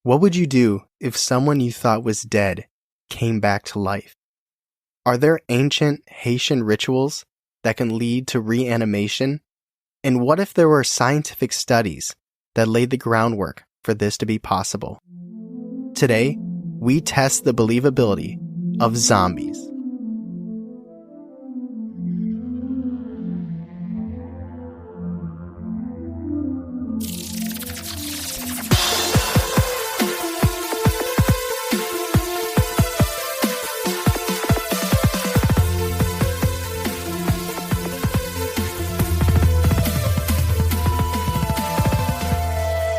What would you do if someone you thought was dead came back to life? Are there ancient Haitian rituals that can lead to reanimation? And what if there were scientific studies that laid the groundwork for this to be possible? Today, we test the believability of zombies.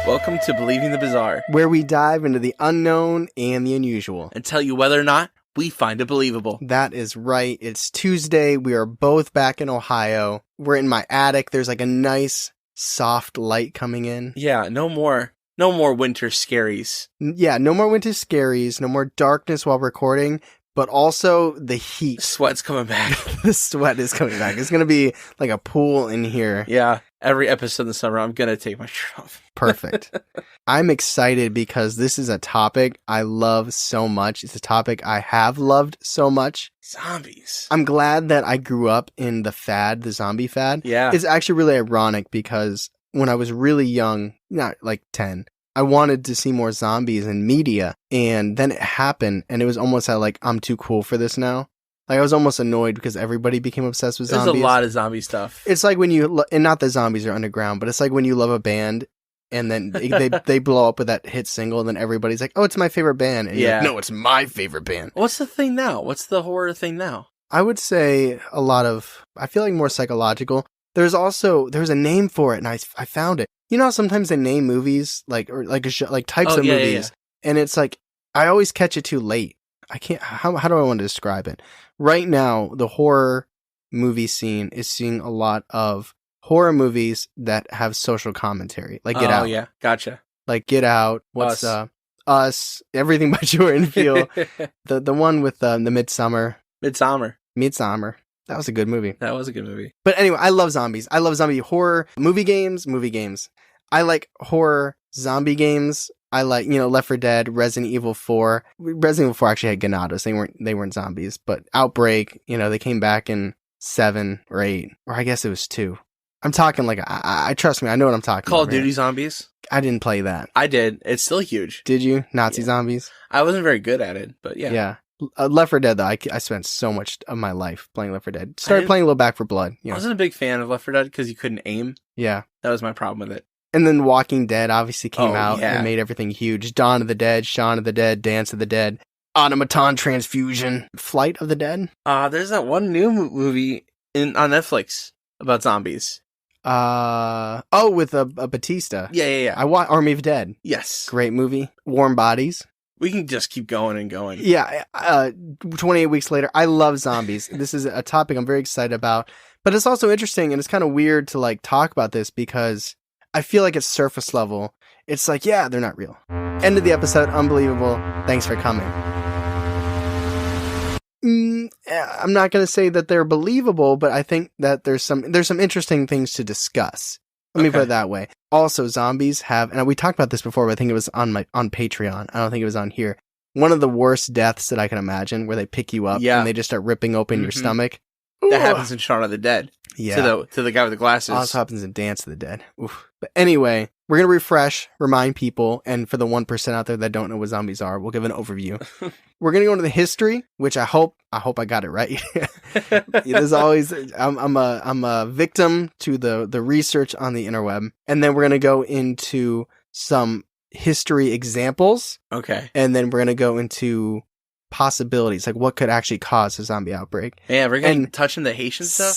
Welcome to Believing the Bizarre, where we dive into the unknown and the unusual and tell you whether or not we find it believable. That is right. It's Tuesday. We are both back in Ohio. We're in my attic. There's like a nice soft light coming in. Yeah, no more winter scaries. Yeah, no more winter scaries, no more darkness while recording, but also the heat. The sweat's coming back. The sweat is coming back. It's going to be like a pool in here. Yeah, every episode in the summer, I'm going to take my shirt off. Perfect. I'm excited because this is a topic I love so much. It's a topic I have loved so much. Zombies. I'm glad that I grew up in the zombie fad. Yeah. It's actually really ironic because when I was really young, not like 10, I wanted to see more zombies in media. And then it happened and it was almost like, I'm too cool for this now. Like I was almost annoyed because everybody became obsessed with zombies. There's a lot of zombie stuff. It's like when you, and not that zombies are underground, but it's like when you love a band and then they blow up with that hit single and then everybody's like, oh, it's my favorite band. And you're like, no, it's my favorite band. What's the thing now? What's the horror thing now? I would say a lot of, I feel like more psychological. There's a name for it and I found it. You know how sometimes they name movies like a show, like types of movies, and it's like I always catch it too late. I can't. How do I want to describe it? Right now, the horror movie scene is seeing a lot of horror movies that have social commentary, like Get Out. Oh yeah, gotcha. Like Get Out. What's Us? Everything by Jordan Peele. the one with the Midsommar. That was a good movie. That was a good movie. But anyway, I love zombies. I love zombie horror movie games. I like horror zombie games. I like, Left 4 Dead, Resident Evil 4. Resident Evil 4 actually had Ganados. They weren't zombies, but Outbreak, they came back in 7 or 8, or I guess it was 2. I'm talking like, I trust me, I know what I'm talking about. Call of Duty Zombies? I didn't play that. I did. It's still huge. Did you? Nazi zombies? I wasn't very good at it, but yeah. Yeah. Left 4 Dead, though, I spent so much of my life playing Left 4 Dead. Started playing a little Back 4 Blood. I wasn't a big fan of Left 4 Dead because you couldn't aim. Yeah. That was my problem with it. And then Walking Dead obviously came out and made everything huge. Dawn of the Dead, Shaun of the Dead, Dance of the Dead, Automaton Transfusion, Flight of the Dead. There's that one new movie on Netflix about zombies. With a Batista. Yeah. I watched Army of the Dead. Yes. Great movie. Warm Bodies. We can just keep going and going. Yeah. 28 weeks later. I love zombies. This is a topic I'm very excited about. But it's also interesting and it's kind of weird to like talk about this because I feel like it's surface level. It's like, yeah, they're not real. End of the episode. Unbelievable. Thanks for coming. I'm not going to say that they're believable, but I think that there's some interesting things to discuss. Let me put it that way. Also, zombies have, and we talked about this before, but I think it was on Patreon. I don't think it was on here. One of the worst deaths that I can imagine, where they pick you up and they just start ripping open your stomach. That happens in Shaun of the Dead. Yeah. To the guy with the glasses. Also happens in Dance of the Dead. Oof. But anyway, we're going to remind people, and for the 1% out there that don't know what zombies are, we'll give an overview. We're going to go into the history, which I hope I got it right. There's always, I'm a victim to the research on the interweb. And then we're going to go into some history examples. Okay. And then we're going to go into possibilities, like what could actually cause a zombie outbreak. Yeah, we're going to touch on the Haitian stuff?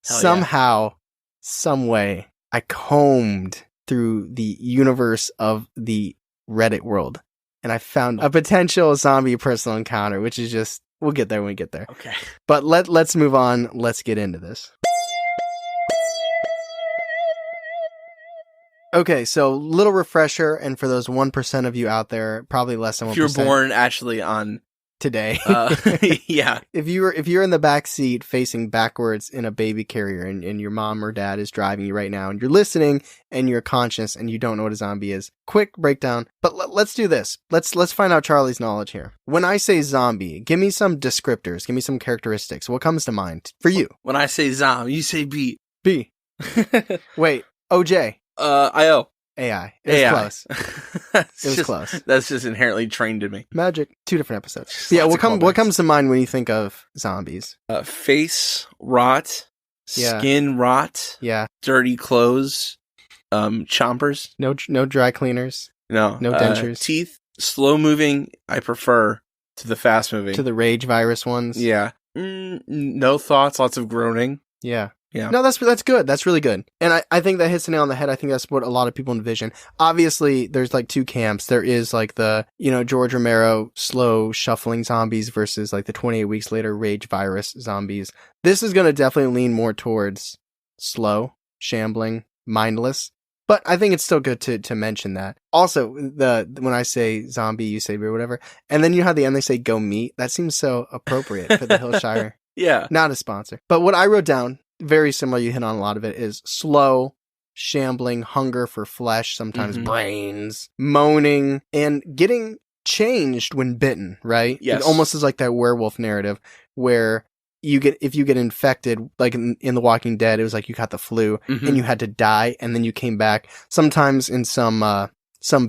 Somehow, some way, I combed through the universe of the Reddit world, and I found a potential zombie personal encounter, which is just, we'll get there when we get there. Okay. But let's move on. Let's get into this. Okay, so little refresher, and for those 1% of you out there, probably less than 1%. If you were born actually on today. Yeah. If you're in the back seat facing backwards in a baby carrier and your mom or dad is driving you right now and you're listening and you're conscious and you don't know what a zombie is, quick breakdown. But let's do this. Let's find out Charlie's knowledge here. When I say zombie, give me some descriptors. Give me some characteristics. What comes to mind for you? When I say zombie, you say beat. B. Wait. OJ. IO. AI. It was close. It was close. That's just inherently trained in me. Magic. 2 different episodes. Yeah, what comes to mind when you think of zombies? Face rot, Yeah. skin rot, Yeah. dirty clothes, chompers. No dry cleaners. No dentures. teeth, slow moving. I prefer to the fast moving. To the rage virus ones. Yeah. No thoughts. Lots of groaning. Yeah. Yeah. No, that's good. That's really good. And I think that hits the nail on the head. I think that's what a lot of people envision. Obviously, there's like 2 camps. There is like the, George Romero slow shuffling zombies versus like the 28 weeks later rage virus zombies. This is going to definitely lean more towards slow, shambling, mindless. But I think it's still good to mention that. Also, when I say zombie, you say or whatever. And then at the end they say go meet. That seems so appropriate for the Hillshire. Yeah. Not a sponsor. But what I wrote down, very similar, you hit on a lot of it, is slow, shambling, hunger for flesh, sometimes brains, moaning, and getting changed when bitten, right? Yes. It almost is like that werewolf narrative where if you get infected, like in The Walking Dead, it was like you got the flu and you had to die and then you came back. Sometimes in some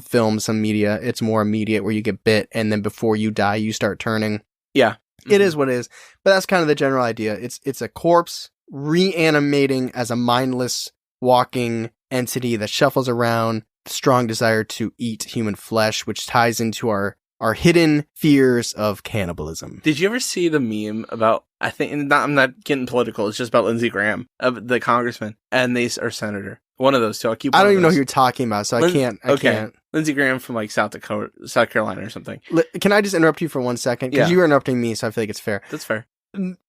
films, some media, it's more immediate where you get bit and then before you die, you start turning. Yeah. It is what it is. But that's kind of the general idea. It's a corpse reanimating as a mindless walking entity that shuffles around, strong desire to eat human flesh, which ties into our hidden fears of cannibalism. Did you ever see the meme about, I think, I'm not getting political, it's just about Lindsey Graham, the congressman, or senator. One of those two. I don't even know who you're talking about, so I can't. Lindsey Graham from like South Carolina or something. Can I just interrupt you for 1 second? Because you were interrupting me, so I feel like it's fair. That's fair.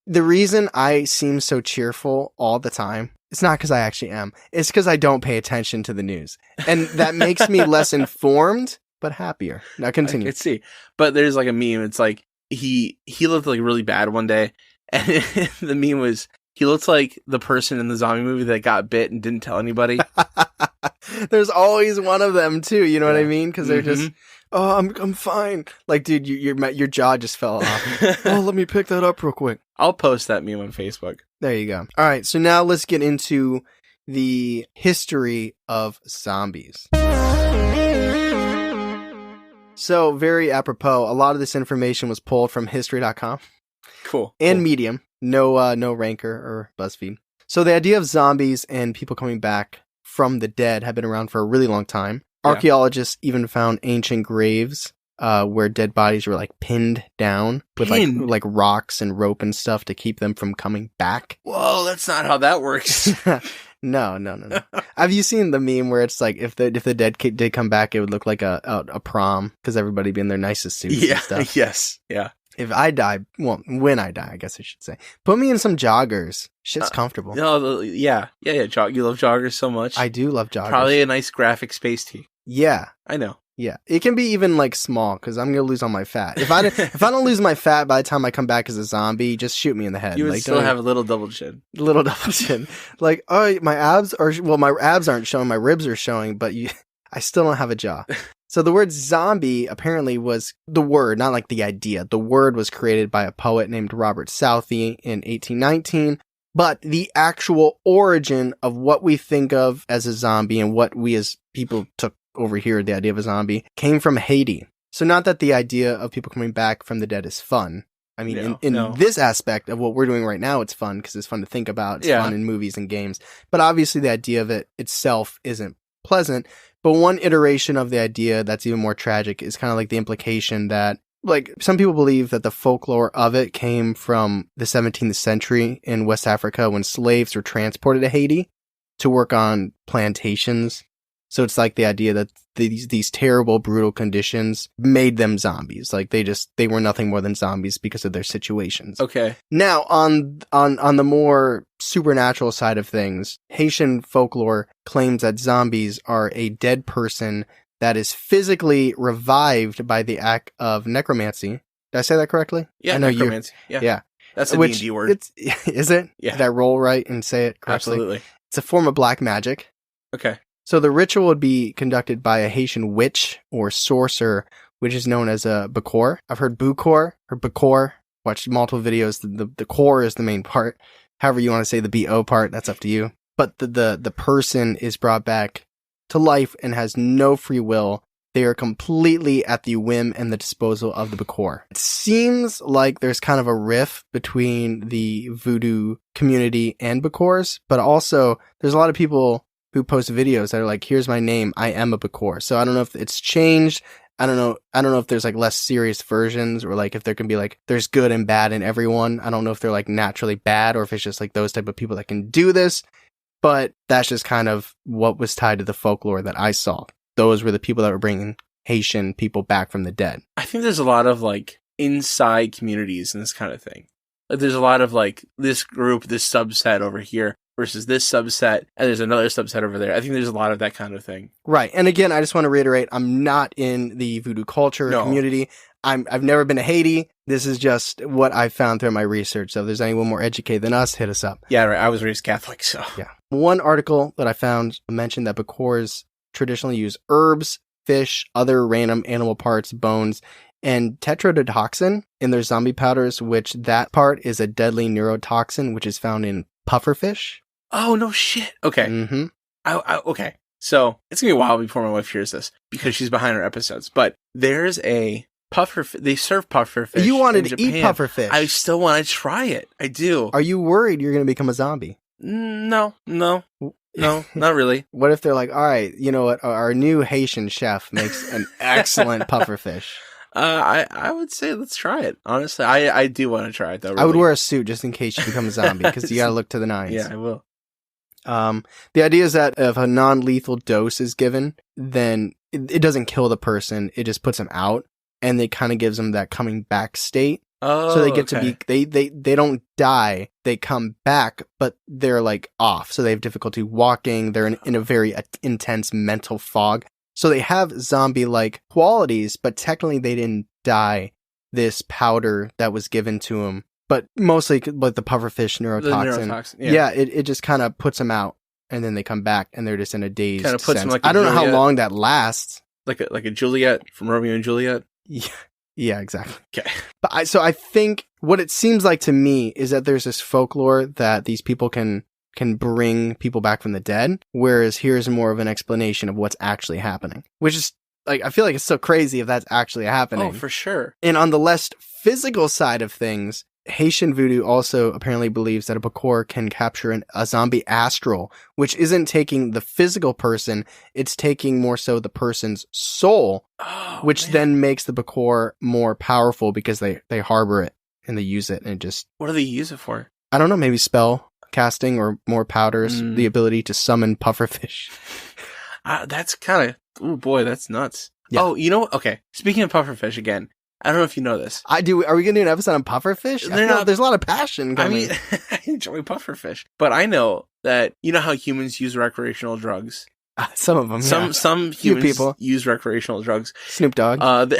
The reason I seem so cheerful all the time, it's not because I actually am. It's because I don't pay attention to the news. And that makes me less informed, but happier. Now continue. I could see. But there's like a meme. It's like he looked like really bad one day. And the meme was, he looks like the person in the zombie movie that got bit and didn't tell anybody. There's always one of them too. You know what I mean? Because they're just, oh, I'm fine. Like, dude, your jaw just fell off. Oh, let me pick that up real quick. I'll post that meme on Facebook. There you go. All right. So now let's get into the history of zombies. So very apropos, a lot of this information was pulled from history.com. Cool. And Medium. No Ranker or BuzzFeed. So the idea of zombies and people coming back from the dead have been around for a really long time. Yeah. Archaeologists even found ancient graves where dead bodies were like pinned down with like rocks and rope and stuff to keep them from coming back. Whoa, that's not how that works. No. Have you seen the meme where it's like if the dead kid did come back, it would look like a prom because everybody be in their nicest suits and stuff? Yes. Yeah. If I die, well, when I die, I guess I should say, put me in some joggers. Shit's comfortable. No, yeah. You love joggers so much. I do love joggers. Probably a nice graphic space tee. Yeah. I know. Yeah. It can be even like small because I'm going to lose all my fat. If I don't lose my fat by the time I come back as a zombie, just shoot me in the head. You would like, still have a little double chin. Little double chin. Like, oh, my abs aren't showing, my ribs are showing, but I still don't have a jaw. So the word zombie apparently was the word, not like the idea. The word was created by a poet named Robert Southey in 1819. But the actual origin of what we think of as a zombie and what we as people took over here, the idea of a zombie, came from Haiti. So not that the idea of people coming back from the dead is fun. I mean, in this aspect of what we're doing right now, it's fun because it's fun to think about. It's fun in movies and games. But obviously the idea of it itself isn't pleasant. But one iteration of the idea that's even more tragic is kind of like the implication that, like, some people believe that the folklore of it came from the 17th century in West Africa when slaves were transported to Haiti to work on plantations. So it's like the idea that these terrible, brutal conditions made them zombies. Like they were nothing more than zombies because of their situations. Okay. Now, on the more supernatural side of things, Haitian folklore claims that zombies are a dead person that is physically revived by the act of necromancy, Did I say that correctly? Yeah, I know necromancy. Yeah. That's a Which D&D word. Is it? Yeah. Did I roll right and say it correctly? Absolutely. It's a form of black magic. Okay. So the ritual would be conducted by a Haitian witch or sorcerer, which is known as a bakor. I've heard bukor or bakor. Watched multiple videos. The core is the main part. However you want to say the BO part, that's up to you. But the person is brought back to life and has no free will. They are completely at the whim and the disposal of the bakor. It seems like there's kind of a rift between the voodoo community and bakors, but also there's a lot of people who post videos that are like, here's my name, I am a bakor. So I don't know if it's changed. I don't know if there's like less serious versions or like if there can be like, there's good and bad in everyone. I don't know if they're like naturally bad or if it's just like those type of people that can do this, but that's just kind of what was tied to the folklore that I saw. Those were the people that were bringing Haitian people back from the dead. I think there's a lot of like inside communities and this kind of thing. Like there's a lot of like this group, this subset over here versus this subset, and there's another subset over there. I think there's a lot of that kind of thing. Right. And again, I just want to reiterate, I'm not in the voodoo culture community. I've never been to Haiti. This is just what I found through my research. So if there's anyone more educated than us, hit us up. Yeah, right. I was raised Catholic, so. Yeah. One article that I found mentioned that bakors traditionally use herbs, fish, other random animal parts, bones, and tetrodotoxin in their zombie powders, which that part is a deadly neurotoxin, which is found in pufferfish. Oh, no shit. Okay. Mm-hmm. Okay. So it's going to be a while before my wife hears this because she's behind our episodes. But there's a pufferfish. They serve pufferfish. You wanted to Japan. eat pufferfish. I still want to try it. I do. Are you worried you're going to become a zombie? No, not really. What if they're like, all right, you know what? Our new Haitian chef makes an excellent pufferfish. I would say let's try it. Honestly, I do want to try it though. Really. I would wear a suit just in case you become a zombie because you got to look to the nines. Yeah, I will. The idea is that if a non-lethal dose is given, then it doesn't kill the person. It just puts them out, and it kind of gives them that coming back state. Oh, so they get to be, they don't die. They come back, but they're like off. So they have difficulty walking. They're in a very intense mental fog. So they have zombie-like qualities, but technically they didn't die. This powder that was given to them, but mostly like the pufferfish neurotoxin. Yeah, it just kind of puts them out, and then they come back, and they're just in a dazed kind of puts sense. them like I don't know how long that lasts. Like a Juliet from Romeo and Juliet. Yeah, exactly. Okay. But I think what it seems like to me is that there's this folklore that these people can bring people back from the dead, whereas here's more of an explanation of what's actually happening, which is like, I feel like it's so crazy if that's actually happening. Oh, for sure. And on the less physical side of things, Haitian Voodoo also apparently believes that a bakor can capture a zombie astral, which isn't taking the physical person, it's taking more so the person's soul, which then makes the bakor more powerful because they harbor it and they use it and it just... What do they use it for? I don't know, maybe spell casting or more powders, the ability to summon pufferfish. That's kind of... Oh boy, that's nuts. Yeah. Oh, you know what? Okay, speaking of pufferfish again, I don't know if you know this. I do. Are we going to do an episode on pufferfish? There's a lot of passion coming. I mean, I enjoy pufferfish, but I know that, you know how humans use recreational drugs? Some of them, Some humans people use recreational drugs. Snoop Dogg.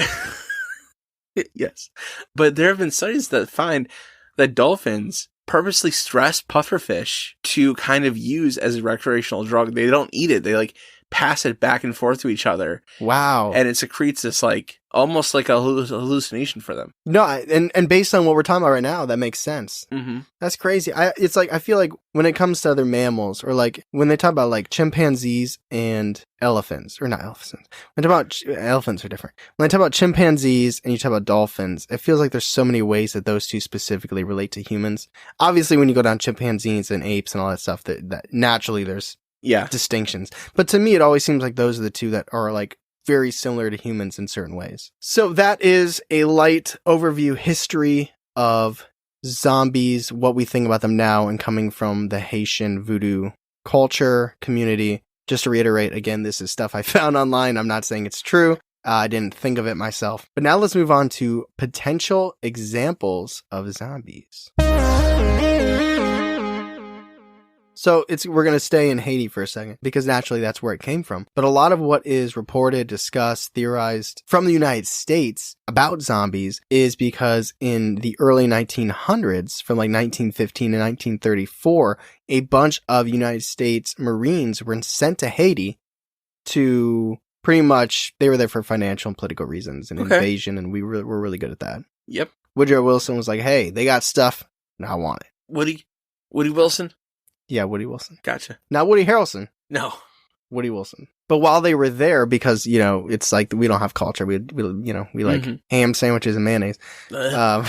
Yes. But there have been studies that find that dolphins purposely stress pufferfish to kind of use as a recreational drug. They don't eat it. They like pass it back and forth to each other. Wow. And it secretes this like almost like a hallucination for them. No, and based on what we're talking about right now, that makes sense. Mm-hmm. That's crazy. It's like, I feel like when it comes to other mammals, or like when they talk about like chimpanzees and elephants, or not elephants, when they talk about elephants are different. When they talk about chimpanzees and you talk about dolphins, it feels like there's so many ways that those two specifically relate to humans. Obviously, when you go down chimpanzees and apes and all that stuff, that naturally there's distinctions. But to me, it always seems like those are the two that are like very similar to humans in certain ways. So that is a light overview history of zombies, what we think about them now, and coming from the Haitian Voodoo culture community. Just to reiterate, again, this is stuff I found online. I'm not saying it's true. I didn't think of it myself. But now let's move on to potential examples of zombies. So we're going to stay in Haiti for a second because naturally that's where it came from. But a lot of what is reported, discussed, theorized from the United States about zombies is because in the early 1900s, from like 1915 to 1934, a bunch of United States Marines were sent to Haiti to pretty much, they were there for financial and political reasons and invasion, and we were really good at that. Yep. Woodrow Wilson was like, hey, they got stuff, and I want it. Woody Wilson? Yeah, Woody Wilson. Gotcha. Not Woody Harrelson. No. Woody Wilson. But while they were there, because, it's like we don't have culture. We like ham sandwiches and mayonnaise. They're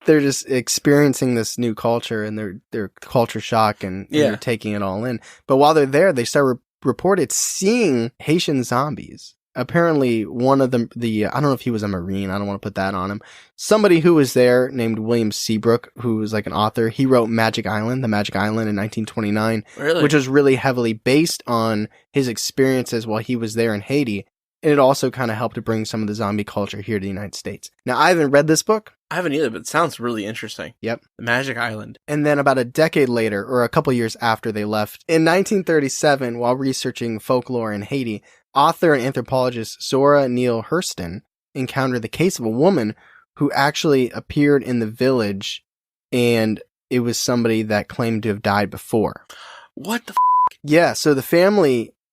just experiencing this new culture and their culture shock and they're taking it all in. But while they're there, they start reported seeing Haitian zombies. Apparently, one of them, I don't know if he was a Marine. I don't want to put that on him. Somebody who was there named William Seabrook, who was like an author. He wrote The Magic Island in 1929, really? Which was really heavily based on his experiences while he was there in Haiti. And it also kind of helped to bring some of the zombie culture here to the United States. Now, I haven't read this book. I haven't either, but it sounds really interesting. Yep. The Magic Island. And then about a decade later, or a couple years after they left, in 1937, while researching folklore in Haiti, author and anthropologist Zora Neale Hurston encountered the case of a woman who actually appeared in the village, and it was somebody that claimed to have died before. What the Yeah, so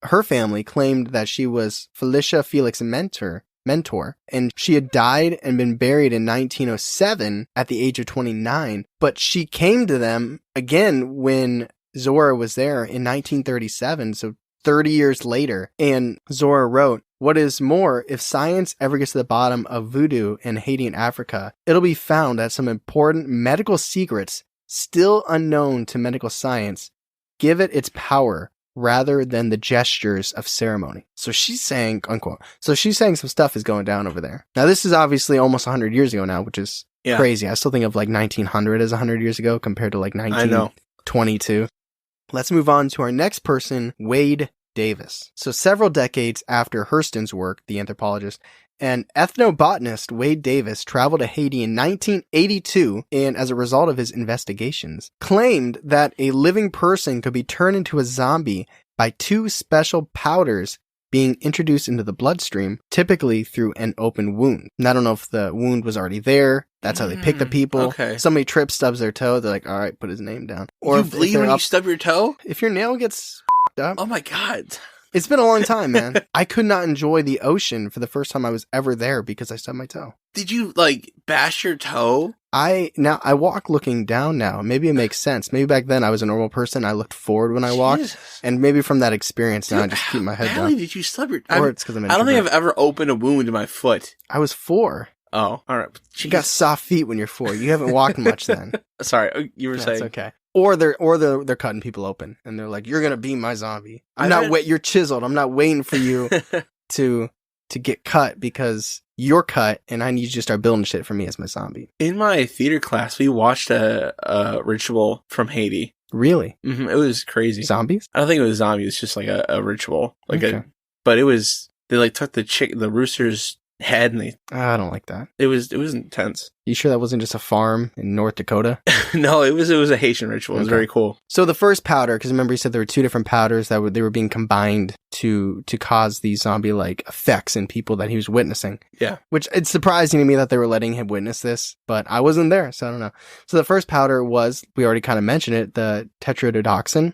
her family claimed that she was Felicia Felix Mentor, and she had died and been buried in 1907 at the age of 29, but she came to them again when Zora was there in 1937, so 30 years later, and Zora wrote, "What is more, if science ever gets to the bottom of voodoo in Haiti and Africa, it'll be found that some important medical secrets still unknown to medical science give it its power rather than the gestures of ceremony." So she's saying, unquote, some stuff is going down over there. Now, this is obviously almost 100 years ago now, which is crazy. I still think of like 1900 as 100 years ago compared to like 1922. Let's move on to our next person, Wade Davis. So several decades after Hurston's work, the anthropologist, and ethnobotanist Wade Davis traveled to Haiti in 1982 and, as a result of his investigations, claimed that a living person could be turned into a zombie by two special powders being introduced into the bloodstream, typically through an open wound. And I don't know if the wound was already there. That's how they pick the people. Okay. Somebody trips, stubs their toe. They're like, all right, put his name down. Or you bleed when you stub your toe? If your nail gets up. Oh my God. It's been a long time, man. I could not enjoy the ocean for the first time I was ever there because I stubbed my toe. Did you bash your toe? I walk looking down now. Maybe it makes sense. Maybe back then I was a normal person. I looked forward when I walked. And maybe from that experience now I just keep my head down. How did you stub your Or it's because I'm I don't think I've ever opened a wound in my foot. I was 4. Oh, all right. You got soft feet when you're 4. You haven't walked much then. Sorry, you were saying. That's okay. Or they're cutting people open and they're like, you're going to be my zombie. You're chiseled. I'm not waiting for you to get cut because you're cut and I need you to start building shit for me as my zombie. In my theater class, we watched a ritual from Haiti. Really? Mm-hmm. It was crazy. Zombies? I don't think it was zombies. It's just like a ritual. But it was, they took the rooster's head and I don't like that. It was intense. You sure that wasn't just a farm in North Dakota? No, it was a Haitian ritual. It was very cool. So the first powder, because remember you said there were 2 different powders that they were being combined to cause these zombie-like effects in people that he was witnessing. Yeah. Which, it's surprising to me that they were letting him witness this, but I wasn't there, so I don't know. So the first powder was, we already kind of mentioned it, the tetrodotoxin.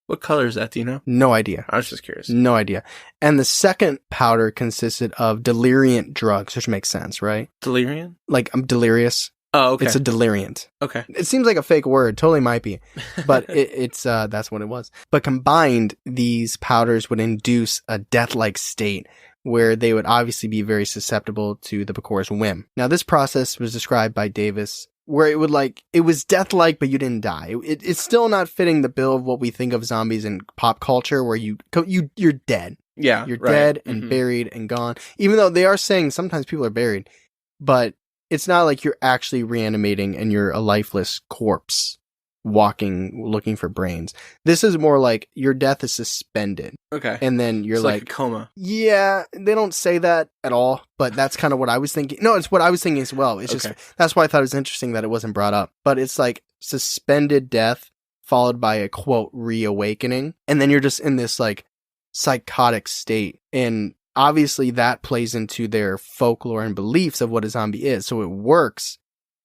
What color is that? Do you know? No idea. I was just curious. No idea. And the second powder consisted of deliriant drugs, which makes sense, right? Deliriant? Like, I'm delirious. Oh, okay. It's a deliriant. Okay. It seems like a fake word. Totally might be. But it's that's what it was. But combined, these powders would induce a death-like state where they would obviously be very susceptible to the Bacor's whim. Now, this process was described by Davis where it was death-like, but you didn't die. It's still not fitting the bill of what we think of zombies in pop culture, where you're dead. Yeah, you're dead and buried and gone. Even though they are saying sometimes people are buried, but it's not like you're actually reanimating and you're a lifeless corpse walking, looking for brains. This is more like your death is suspended. Okay. And then you're like a coma. Yeah, they don't say that at all, but that's kind of what I was thinking. No, it's what I was thinking as well. It's just, that's why I thought it was interesting that it wasn't brought up. But it's like suspended death followed by a, quote, reawakening. And then you're just in this, like, psychotic state. And obviously that plays into their folklore and beliefs of what a zombie is. So it works.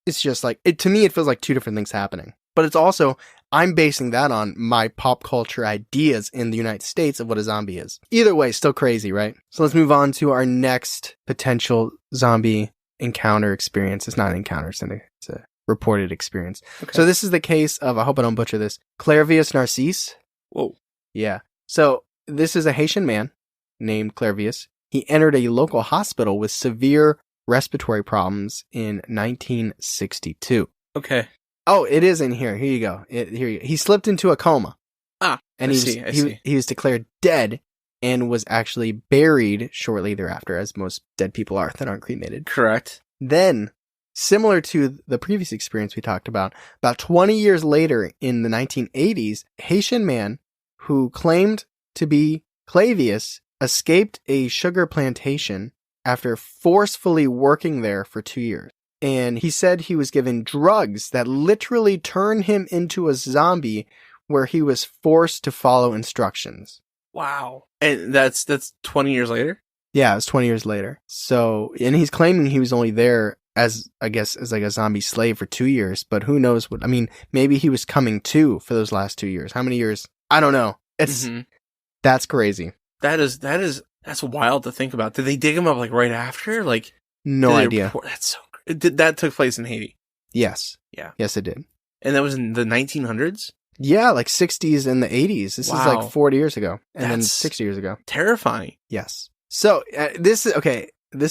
It's just like, to me, it feels like two different things happening. But it's also, I'm basing that on my pop culture ideas in the United States of what a zombie is. Either way, still crazy, right? So let's move on to our next potential zombie encounter experience. It's not an encounter, it's a reported experience. Okay. So this is the case of, I hope I don't butcher this, Clairvius Narcisse. Whoa. Yeah. So this is a Haitian man named Clairvius. He entered a local hospital with severe respiratory problems in 1962. Okay. Oh, it is in here. Here you go. He slipped into a coma. And he was declared dead and was actually buried shortly thereafter, as most dead people are that aren't cremated. Correct. Then, similar to the previous experience we talked about 20 years later in the 1980s, a Haitian man who claimed to be Clairvius escaped a sugar plantation after forcefully working there for 2 years. And he said he was given drugs that literally turned him into a zombie where he was forced to follow instructions. Wow. And that's 20 years later? Yeah, it was 20 years later. So, and he's claiming he was only there as, I guess, as like a zombie slave for 2 years, but who knows what, I mean, maybe he was coming to for those last 2 years. How many years? I don't know. That's crazy. That's wild to think about. Did they dig him up like right after? Like, no idea. That's so that took place in Haiti. Yes. Yeah. Yes, it did. And that was in the 1900s? Yeah, like 60s and the 80s. This is like 40 years ago. And then 60 years ago. Terrifying. Yes. So, this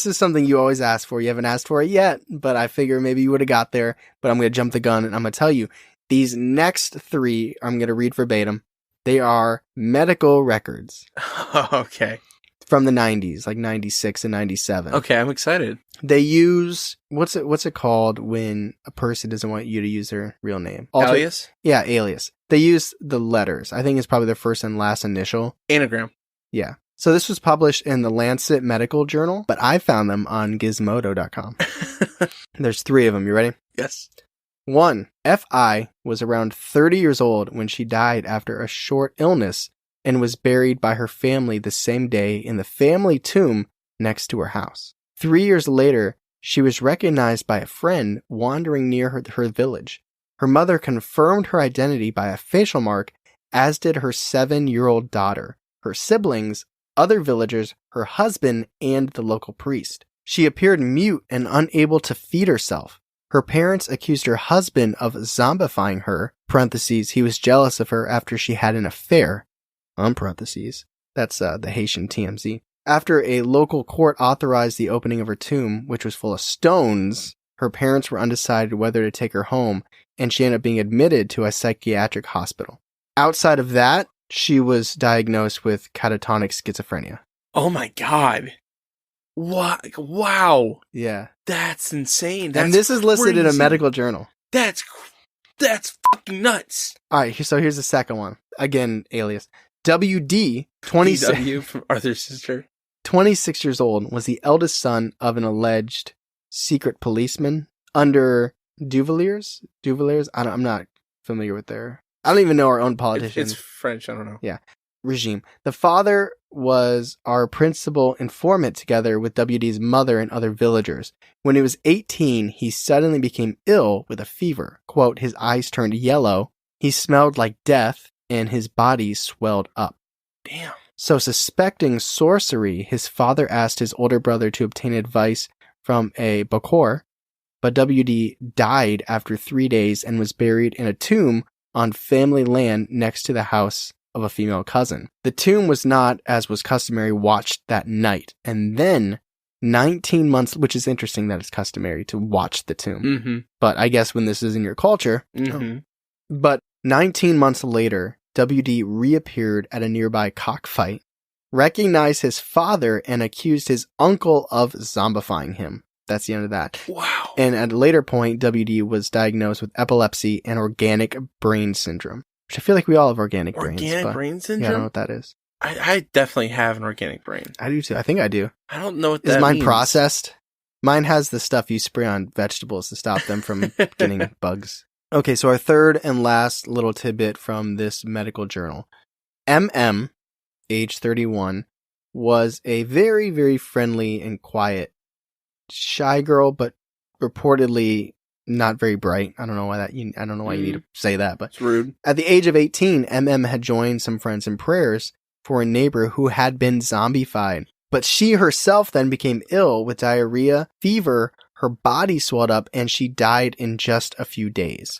is something you always ask for. You haven't asked for it yet, but I figure maybe you would have got there. But I'm going to jump the gun and I'm going to tell you, these next three, I'm going to read verbatim. They are medical records. Okay. From the 90s, like 96 and 97. Okay, I'm excited. They use, what's it called when a person doesn't want you to use their real name? Alias? Yeah, alias. They use the letters. I think it's probably their first and last initial. Anagram. Yeah. So this was published in the Lancet Medical Journal, but I found them on gizmodo.com. There's 3 of them. You ready? Yes. 1. F.I. was around 30 years old when she died after a short illness and was buried by her family the same day in the family tomb next to her house. 3 years later, she was recognized by a friend wandering near her village. Her mother confirmed her identity by a facial mark, as did her 7-year-old daughter, her siblings, other villagers, her husband, and the local priest. She appeared mute and unable to feed herself. Her parents accused her husband of zombifying her, parentheses, he was jealous of her after she had an affair, parentheses. That's the Haitian TMZ. After a local court authorized the opening of her tomb, which was full of stones, her parents were undecided whether to take her home, and she ended up being admitted to a psychiatric hospital. Outside of that, she was diagnosed with catatonic schizophrenia. Oh my God. What? Wow. Yeah. That's insane. And this is listed crazy. in a medical journal. That's fucking nuts. All right, so here's the second one. Again, alias. WD, 26 from Arthur's sister. 26 years old, was the eldest son of an alleged secret policeman under Duvaliers? I'm not familiar with their... I don't even know our own politicians. It's French, I don't know. Yeah. Regime. The father was our principal informant together with WD's mother and other villagers. When he was 18, he suddenly became ill with a fever. Quote, his eyes turned yellow, he smelled like death, and his body swelled up. Damn. So suspecting sorcery, his father asked his older brother to obtain advice from a Bokor, but WD died after 3 days and was buried in a tomb on family land next to the house of a female cousin. The tomb was not, as was customary, watched that night. And then 19 months, which is interesting that it's customary to watch the tomb. Mm-hmm. But I guess when this is in your culture. Mm-hmm. But 19 months later, WD reappeared at a nearby cockfight, recognized his father, and accused his uncle of zombifying him. That's the end of that. Wow. And at a later point, WD was diagnosed with epilepsy and organic brain syndrome. Which I feel like we all have organic brains. Organic brain syndrome? Yeah, I don't know what that is. I definitely have an organic brain. I do too. I think I do. I don't know what that means. Is mine processed? Mine has the stuff you spray on vegetables to stop them from getting bugs. Okay, so our third and last little tidbit from this medical journal. MM, age 31, was a very, very friendly and quiet, shy girl, but reportedly not very bright. I don't know why you need to say that, but It's rude. at the age of 18, MM had joined some friends in prayers for a neighbor who had been zombified. But she herself then became ill with diarrhea, fever, her body swelled up, and she died in just a few days.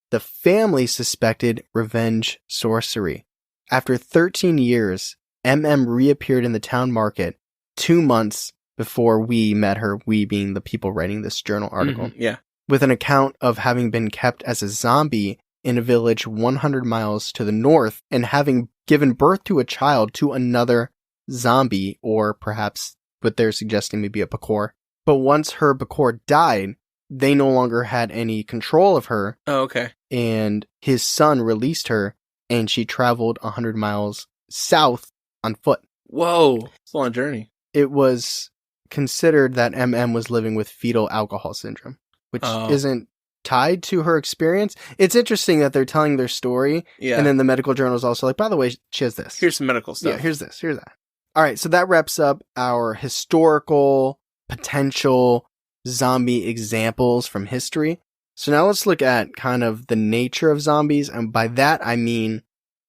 The family suspected revenge sorcery. After 13 years, MM reappeared in the town market 2 months before we met her, we being the people writing this journal article, Yeah. with an account of having been kept as a zombie in a village 100 miles to the north and having given birth to a child to another zombie, or perhaps what they're suggesting maybe a Bakor. But once her Bakor died, they no longer had any control of her. Oh, okay. And his son released her, and she traveled 100 miles south on foot. Whoa. It's a long journey. It was considered that MM was living with fetal alcohol syndrome, which isn't tied to her experience. It's interesting that they're telling their story, Yeah. and then the medical journal is also like, by the way, she has this. Here's some medical stuff. Yeah, here's this, here's that. All right, so that wraps up our historical, potential zombie examples from history. So now let's look at kind of the nature of zombies, and by that I mean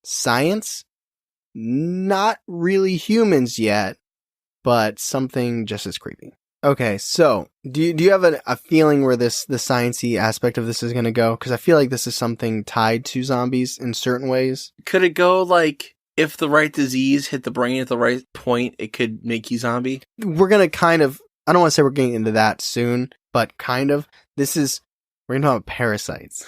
science, not really humans yet, but something just as creepy. Okay, so do you have a feeling where the sciencey aspect of this is going to go? Because I feel like this is something tied to zombies in certain ways. Could it go like, if the right disease hit the brain at the right point, it could make you zombie? We're going to kind of, I don't want to say we're getting into that soon, but kind of. We're going to talk about parasites.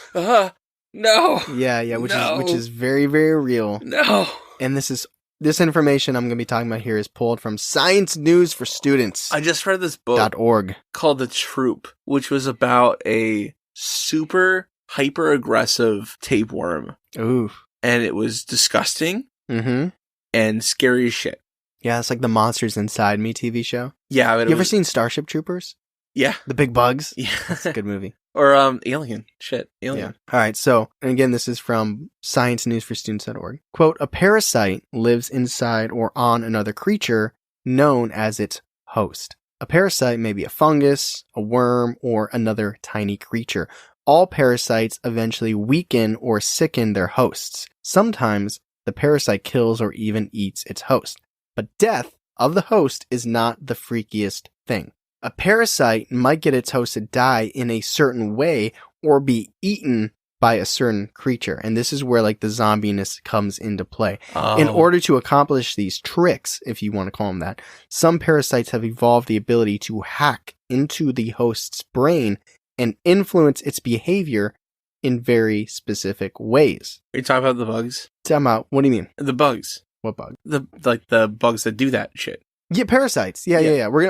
No. Yeah, which is very, very real. No. And this information I'm going to be talking about here is pulled from Science News for Students. I just read this book .org called The Troop, which was about a super hyper aggressive tapeworm. Ooh. And it was disgusting Mm-hmm. and scary as shit. Yeah, it's like the Monsters Inside Me TV show. Yeah. You ever seen Starship Troopers? Yeah. The big bugs? Yeah. That's a good movie. Or Alien. Shit. Alien. Yeah. All right. So, and again, this is from sciencenewsforstudents.org. Quote, a parasite lives inside or on another creature known as its host. A parasite may be a fungus, a worm, or another tiny creature. All parasites eventually weaken or sicken their hosts. Sometimes the parasite kills or even eats its host. But death of the host is not the freakiest thing. A parasite might get its host to die in a certain way or be eaten by a certain creature. And this is where like the zombiness comes into play. In order to accomplish these tricks, if you want to call them that, some parasites have evolved the ability to hack into the host's brain and influence its behavior in very specific ways. Are you talking about the bugs? Tell me, what do you mean? The bugs. What bug? The bugs that do that shit. Yeah, parasites. Yeah.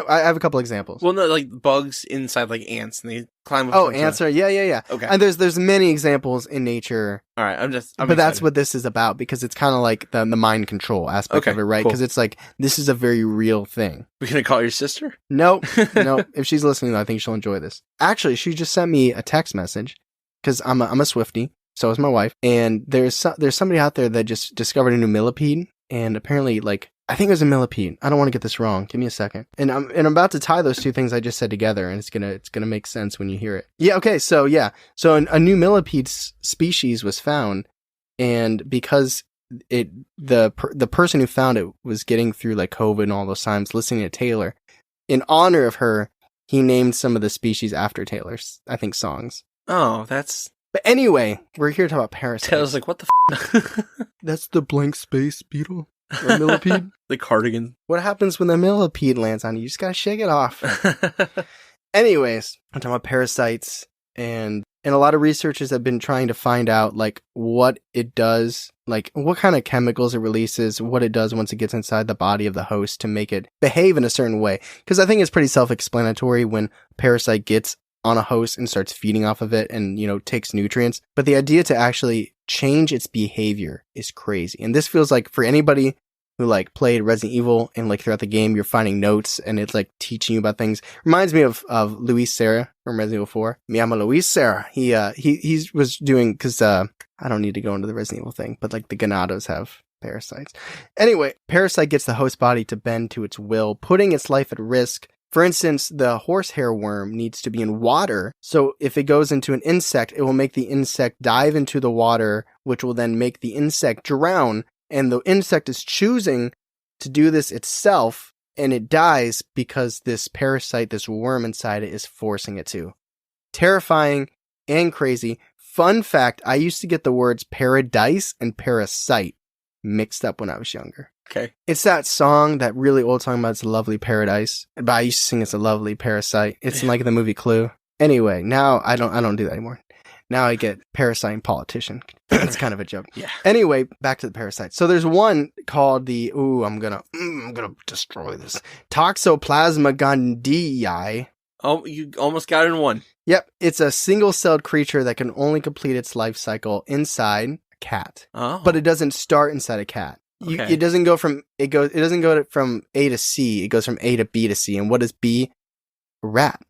I have a couple examples. Well, no, like bugs inside like ants, and they climb up. Oh, ants are, yeah. Okay. And there's many examples in nature. All right, I'm but excited. that's what this is about, because it's kind of like the mind control aspect of it, right? Cool. Because it's like, this is a very real thing. We're gonna call your sister? Nope. If she's listening, I think she'll enjoy this. Actually, she just sent me a text message, because I'm a Swiftie, so is my wife, and there's somebody out there that just discovered a new millipede, and apparently, like, I think it was a millipede. I don't want to get this wrong. Give me a second. And I'm about to tie those two things I just said together, and it's gonna make sense when you hear it. Yeah. Okay. So yeah. So a new millipede species was found, and because the person who found it was getting through like COVID and all those times listening to Taylor, in honor of her, he named some of the species after Taylor's, I think, songs. Oh, that's. But anyway, we're here to talk about parasites. Taylor's like, what the That's the blank space beetle. Or millipede. The cardigan. What happens when the millipede lands on you? You just gotta shake it off. Anyways, I'm talking about parasites, and a lot of researchers have been trying to find out like what it does, like what kind of chemicals it releases, what it does once it gets inside the body of the host to make it behave in a certain way. Because I think it's pretty self-explanatory when a parasite gets on a host and starts feeding off of it and, takes nutrients. But the idea to actually change its behavior is crazy. And this feels like for anybody who like played Resident Evil, and like throughout the game you're finding notes and it's like teaching you about things. Reminds me of Luis Serra from Resident Evil 4. Me llamo Luis Serra. He was doing, because I don't need to go into the Resident Evil thing, but like the Ganados have parasites. Anyway, parasite gets the host body to bend to its will, putting its life at risk. For instance, the horsehair worm needs to be in water, so if it goes into an insect, it will make the insect dive into the water, which will then make the insect drown, and the insect is choosing to do this itself, and it dies because this parasite, this worm inside it, is forcing it to. Terrifying and crazy. Fun fact, I used to get the words paradise and parasite mixed up when I was younger. Okay. It's that song, that really old song about It's a Lovely Paradise, but I used to sing It's a Lovely Parasite. It's like the movie Clue. Anyway, now I don't do that anymore. Now I get parasite and politician. It's kind of a joke. Yeah. Anyway, back to the parasites. So there's one called the, I'm gonna destroy this. Toxoplasma gondii. Oh, you almost got it in one. Yep. It's a single-celled creature that can only complete its life cycle inside a cat. Oh. But it doesn't start inside a cat. Okay. It doesn't go from A to C. It goes from A to B to C. And what is B? A rat.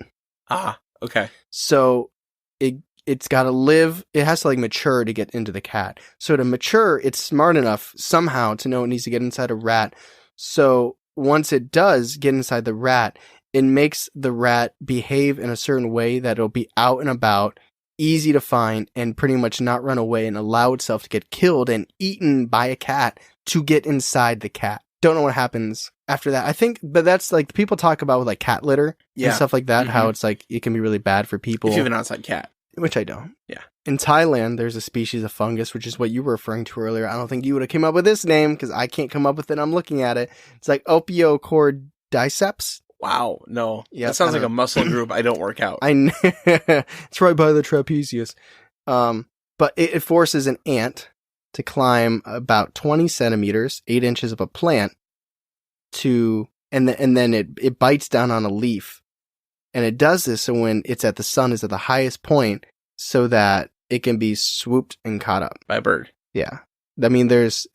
Ah, okay. So it's got to live. It has to like mature to get into the cat. So to mature, it's smart enough somehow to know it needs to get inside a rat. So once it does get inside the rat, it makes the rat behave in a certain way that it'll be out and about, easy to find, and pretty much not run away and allow itself to get killed and eaten by a cat to get inside the cat. Don't know what happens after that. I think, but that's like, people talk about with like cat litter and stuff like that, how it's like, it can be really bad for people. If you have an outside cat. Which I don't. Yeah. In Thailand, there's a species of fungus, which is what you were referring to earlier. I don't think you would have came up with this name, because I can't come up with it. I'm looking at it. It's like Opiocordyceps. Wow, no. Yeah, that sounds like a muscle group I don't work out. I know. It's right by the trapezius. But it forces an ant to climb about 20 centimeters, 8 inches of a plant, and then it bites down on a leaf. And it does this so when the sun is at the highest point, so that it can be swooped and caught up. By a bird. Yeah. I mean, there's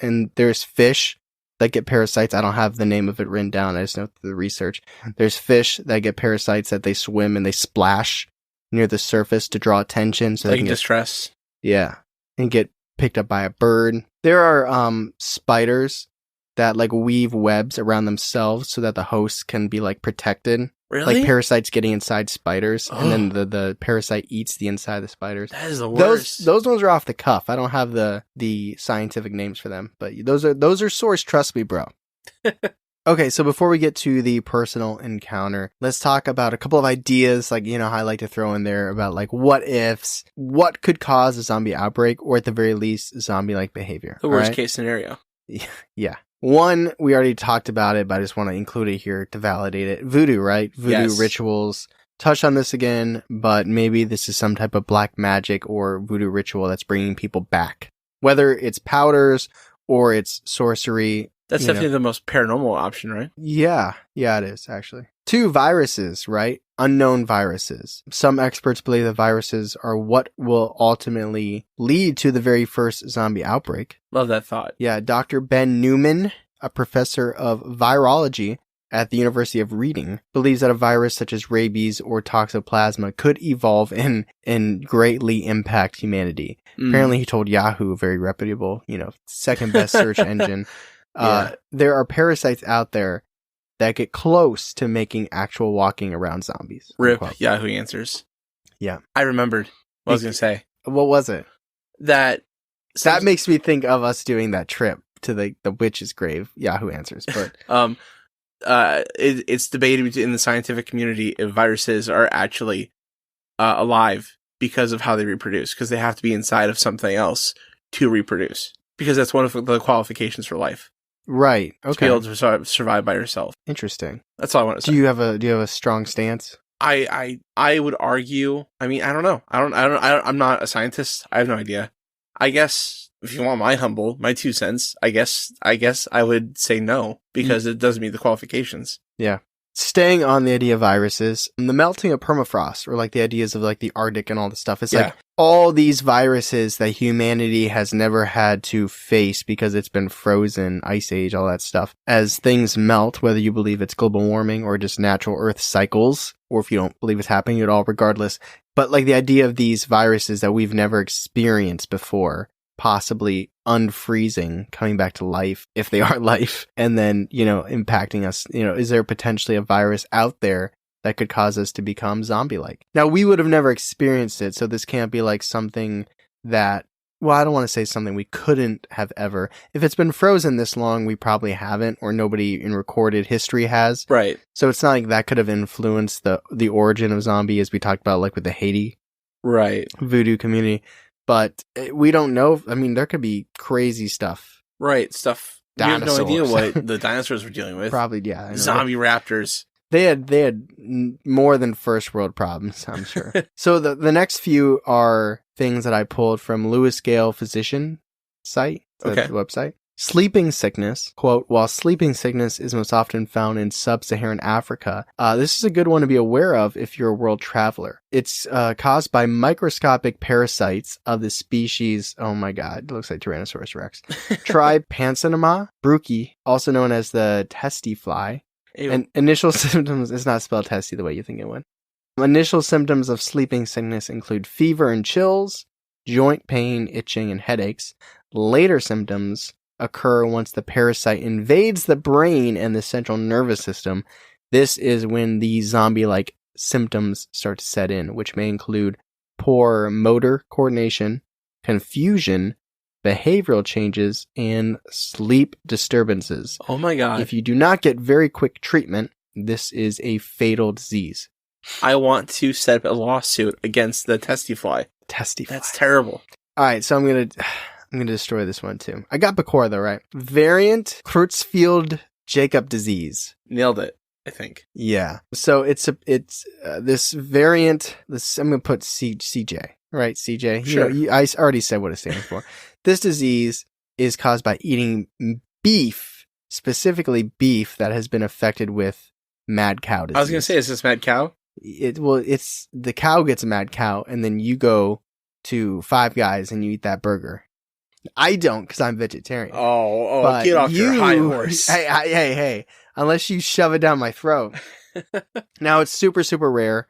fish that get parasites. I don't have the name of it written down. I just know through the research. There's fish that get parasites that they swim and they splash near the surface to draw attention. So like they can distress. Yeah. And get picked up by a bird. There are spiders that like weave webs around themselves so that the host can be like protected. Really? Like parasites getting inside spiders, and then the parasite eats the inside of the spiders. That is the worst. Those ones are off the cuff. I don't have the scientific names for them, but those are sourced. Trust me, bro. Okay, so before we get to the personal encounter, let's talk about a couple of ideas, like, how I like to throw in there about like what ifs, what could cause a zombie outbreak, or at the very least, zombie-like behavior. The worst case scenario. Yeah. One, we already talked about it, but I just want to include it here to validate it. Voodoo, right? Voodoo rituals. Touch on this again, but maybe this is some type of black magic or voodoo ritual that's bringing people back. Whether it's powders or it's sorcery. That's definitely the most paranormal option, right? Yeah, it is, actually. 2, viruses, right? Unknown viruses. Some experts believe that viruses are what will ultimately lead to the very first zombie outbreak. Love that thought. Yeah, Dr. Ben Newman, a professor of virology at the University of Reading, believes that a virus such as rabies or toxoplasma could evolve and greatly impact humanity. Apparently, he told Yahoo, very reputable, second best search engine. There are parasites out there that get close to making actual walking around zombies. Rip Yahoo Answers. Yeah. I remembered what I was going to say. What was it? That makes me think of us doing that trip to the witch's grave. Yahoo Answers. But it's debated in the scientific community if viruses are actually alive because of how they reproduce, because they have to be inside of something else to reproduce, because that's one of the qualifications for life. Right. Okay. To be able to survive by yourself. Interesting. That's all I want to say. Do you have a strong stance? I would argue. I mean, I don't know. I'm not a scientist. I have no idea. I guess if you want my 2 cents, I guess I would say no, because it doesn't meet the qualifications. Yeah. staying on the idea of viruses, the melting of permafrost, or like the ideas of like the Arctic and all the stuff, it's like all these viruses that humanity has never had to face because it's been frozen, ice age, all that stuff. As things melt, whether you believe it's global warming or just natural earth cycles, or if you don't believe it's happening at all, regardless. But like the idea of these viruses that we've never experienced before, possibly unfreezing, coming back to life, if they are life, and then, impacting us. Is there potentially a virus out there that could cause us to become zombie-like? Now, we would have never experienced it, so this can't be like something that, well, I don't want to say something we couldn't have ever. If it's been frozen this long, we probably haven't, or nobody in recorded history has. Right. So it's not like that could have influenced the origin of zombie, as we talked about, like with the Haiti voodoo community. But we don't know. I mean, there could be crazy stuff. Right, stuff. Dinosaurs. We have no idea what the dinosaurs were dealing with. Probably, yeah. I know. Zombie raptors. They had more than first world problems, I'm sure. So the next few are things that I pulled from Lewis Gale Physician site, the website. Sleeping sickness, quote, while sleeping sickness is most often found in sub-Saharan Africa, this is a good one to be aware of if you're a world traveler. It's caused by microscopic parasites of the species, oh my god, it looks like Tyrannosaurus Rex, Trypanosoma bruci, also known as the testy fly. Ew. And initial symptoms, it's not spelled testy the way you think it would. Initial symptoms of sleeping sickness include fever and chills, joint pain, itching, and headaches. Later symptoms occur once the parasite invades the brain and the central nervous system. This is when the zombie-like symptoms start to set in, which may include poor motor coordination, confusion, behavioral changes, and sleep disturbances. Oh my god. If you do not get very quick treatment, this is a fatal disease. I want to set up a lawsuit against the testy fly. Testy fly. That's terrible. Alright, so I'm gonna destroy this one too. I got Bacora though, right? Variant Creutzfeldt-Jakob disease. Nailed it, I think. Yeah. So it's this variant, I'm gonna put CJ, right? CJ. Sure. I already said what it stands for. This disease is caused by eating beef, specifically beef that has been affected with mad cow disease. I was gonna say, is this mad cow? It's the cow gets a mad cow, and then you go to Five Guys and you eat that burger. I don't, because I'm vegetarian. But get off your high horse. Hey, unless you shove it down my throat. Now, it's super, super rare,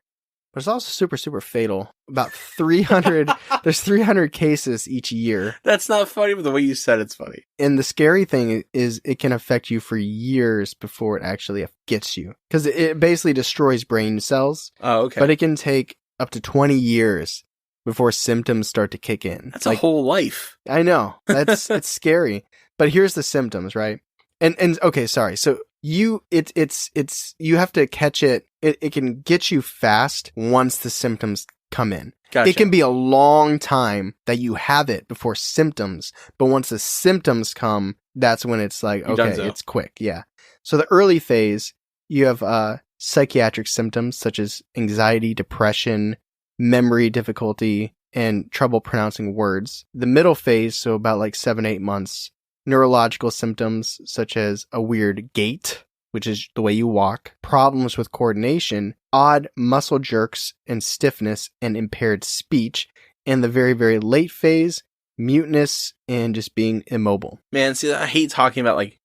but it's also super, super fatal. About 300, there's 300 cases each year. That's not funny, but the way you said it's funny. And the scary thing is it can affect you for years before it actually gets you. Because it basically destroys brain cells. Oh, okay. But it can take up to 20 years before symptoms start to kick in. That's like a whole life. I know. It's scary. But here's the symptoms, right? And okay, sorry. So you have to catch it. It can get you fast once the symptoms come in. Gotcha. It can be a long time that you have it before symptoms, but once the symptoms come, that's when it's like, okay, it's quick. Yeah. So the early phase, you have psychiatric symptoms such as anxiety, depression, memory difficulty, and trouble pronouncing words. The middle phase, so about like 7-8 months, neurological symptoms such as a weird gait, which is the way you walk, problems with coordination, odd muscle jerks and stiffness, and impaired speech. And the very, very late phase, muteness and just being immobile. Man, see, I hate talking about like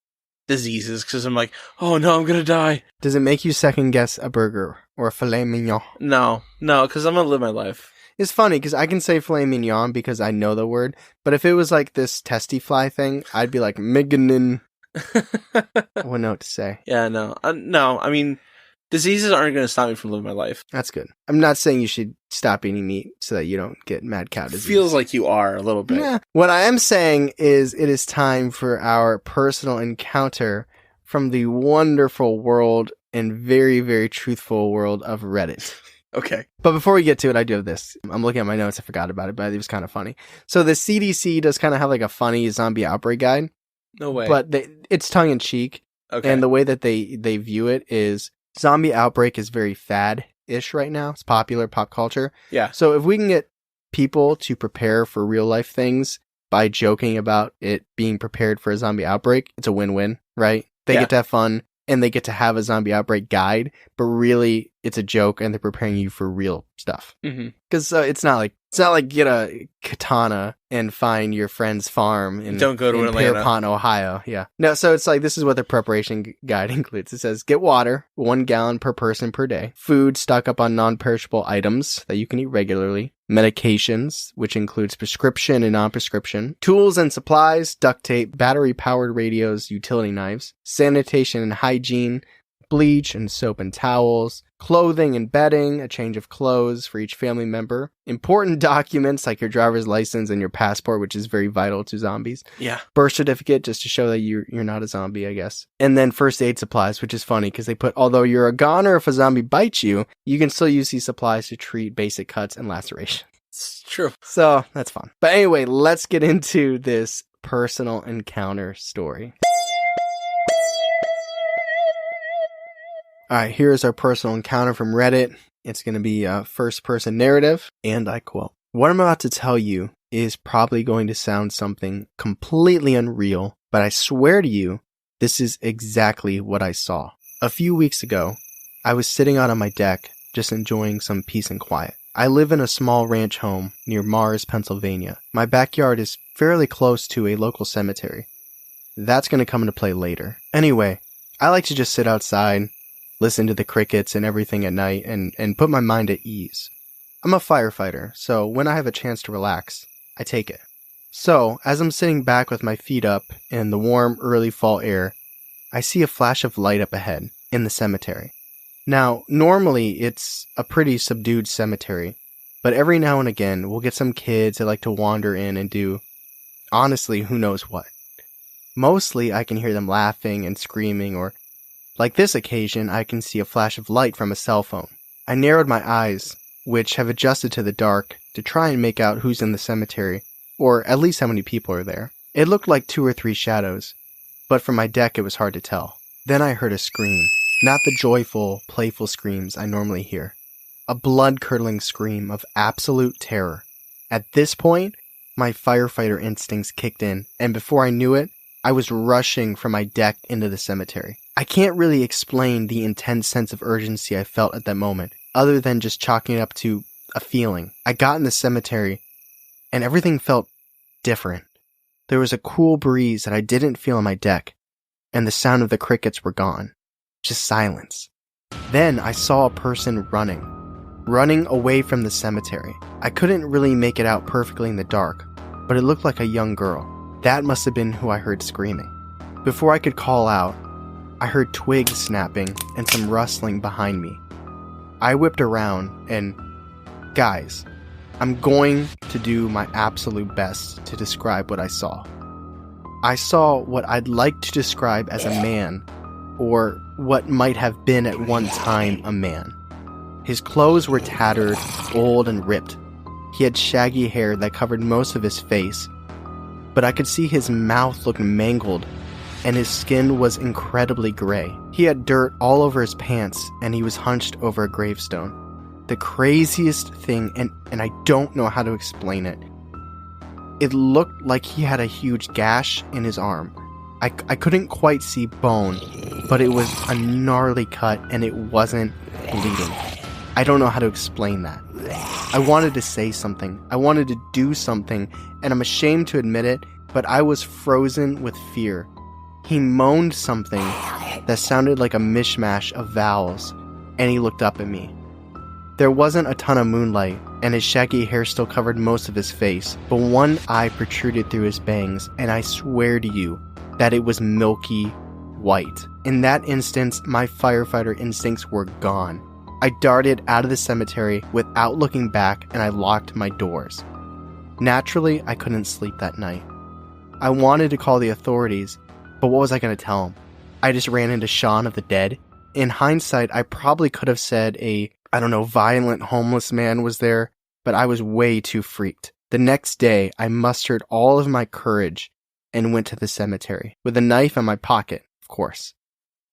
diseases because I'm like, oh no, I'm gonna die. Does it make you second guess a burger or a filet mignon? No, because I'm gonna live my life. It's funny because I can say filet mignon because I know the word, but if it was like this testy fly thing, I'd be like, miganin. I wouldn't know what to say. Yeah, no. I mean, diseases aren't going to stop me from living my life. That's good. I'm not saying you should stop eating meat so that you don't get mad cow disease. Feels like you are a little bit. Yeah. What I am saying is it is time for our personal encounter from the wonderful world and very, very truthful world of Reddit. Okay. But before we get to it, I do have this. I'm looking at my notes. I forgot about it, but it was kind of funny. So the CDC does kind of have like a funny zombie outbreak guide. No way. But it's tongue-in-cheek. Okay. And the way that they view it is zombie outbreak is very fad-ish right now. It's popular, pop culture. Yeah. So if we can get people to prepare for real-life things by joking about it being prepared for a zombie outbreak, it's a win-win, right? They get to have fun. and they get to have a zombie outbreak guide, but really it's a joke and they're preparing you for real stuff. Because it's not like get a katana and find your friend's farm in Don't go to Atlanta. Pierpont, Ohio. Yeah. No, so it's like this is what the preparation guide includes. It says get water, 1 gallon per person per day. Food, stock up on non-perishable items that you can eat regularly. Medications, which includes prescription and non-prescription. Tools and supplies, duct tape, battery-powered radios, utility knives. Sanitation and hygiene, bleach and soap and towels, clothing and bedding, a change of clothes for each family member, important documents like your driver's license and your passport, which is very vital to zombies. Yeah. Birth certificate, just to show that you're not a zombie, I guess. And then first aid supplies, which is funny because they put, although you're a goner if a zombie bites you, you can still use these supplies to treat basic cuts and lacerations. It's true. So that's fun. But anyway, let's get into this personal encounter story. All right, here's our personal encounter from Reddit. It's going to be a first-person narrative, and I quote, "What I'm about to tell you is probably going to sound something completely unreal, but I swear to you, this is exactly what I saw. A few weeks ago, I was sitting out on my deck, just enjoying some peace and quiet. I live in a small ranch home near Mars, Pennsylvania. My backyard is fairly close to a local cemetery. That's going to come into play later. Anyway, I like to just sit outside, listen to the crickets and everything at night, and put my mind at ease. I'm a firefighter, so when I have a chance to relax, I take it. So, as I'm sitting back with my feet up in the warm early fall air, I see a flash of light up ahead in the cemetery. Now, normally it's a pretty subdued cemetery, but every now and again we'll get some kids that like to wander in and do, honestly, who knows what. Mostly I can hear them laughing and screaming, or like this occasion, I can see a flash of light from a cell phone. I narrowed my eyes, which have adjusted to the dark, to try and make out who's in the cemetery, or at least how many people are there. It looked like 2 or 3 shadows, but from my deck it was hard to tell. Then I heard a scream, not the joyful, playful screams I normally hear. A blood-curdling scream of absolute terror. At this point, my firefighter instincts kicked in, and before I knew it, I was rushing from my deck into the cemetery. I can't really explain the intense sense of urgency I felt at that moment, other than just chalking it up to a feeling. I got in the cemetery, and everything felt different. There was a cool breeze that I didn't feel on my deck, and the sound of the crickets were gone. Just silence. Then I saw a person running away from the cemetery. I couldn't really make it out perfectly in the dark, but it looked like a young girl. That must have been who I heard screaming. Before I could call out, I heard twigs snapping and some rustling behind me. I whipped around and, guys, I'm going to do my absolute best to describe what I saw. I saw what I'd like to describe as a man, or what might have been at one time a man. His clothes were tattered, old, and ripped. He had shaggy hair that covered most of his face, but I could see his mouth looked mangled, and his skin was incredibly gray. He had dirt all over his pants, and he was hunched over a gravestone. The craziest thing, and I don't know how to explain it, it looked like he had a huge gash in his arm. I couldn't quite see bone, but it was a gnarly cut, and it wasn't bleeding. I don't know how to explain that. I wanted to say something. I wanted to do something, and I'm ashamed to admit it, but I was frozen with fear. He moaned something that sounded like a mishmash of vowels, and he looked up at me. There wasn't a ton of moonlight, and his shaggy hair still covered most of his face, but one eye protruded through his bangs, and I swear to you that it was milky white. In that instance, my firefighter instincts were gone. I darted out of the cemetery without looking back, and I locked my doors. Naturally, I couldn't sleep that night. I wanted to call the authorities, but what was I going to tell them? I just ran into Shaun of the Dead. In hindsight, I probably could have said violent homeless man was there, but I was way too freaked. The next day, I mustered all of my courage and went to the cemetery, with a knife in my pocket, of course.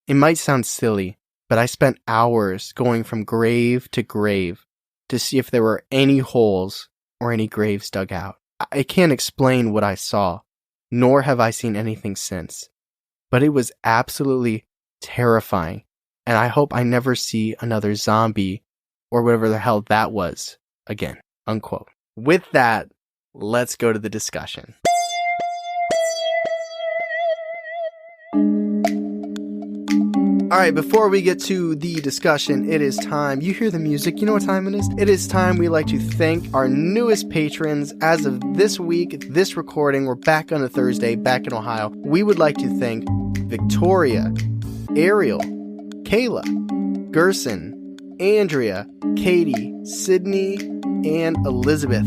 It might sound silly, but I spent hours going from grave to grave to see if there were any holes or any graves dug out. I can't explain what I saw, nor have I seen anything since, but it was absolutely terrifying. And I hope I never see another zombie or whatever the hell that was again, unquote. With that, let's go to the discussion. All right, before we get to the discussion, it is time. You hear the music. You know what time it is? It is time we like to thank our newest patrons. As of this week, this recording, we're back on a Thursday, back in Ohio. We would like to thank Victoria, Ariel, Kayla, Gerson, Andrea, Katie, Sydney, and Elizabeth.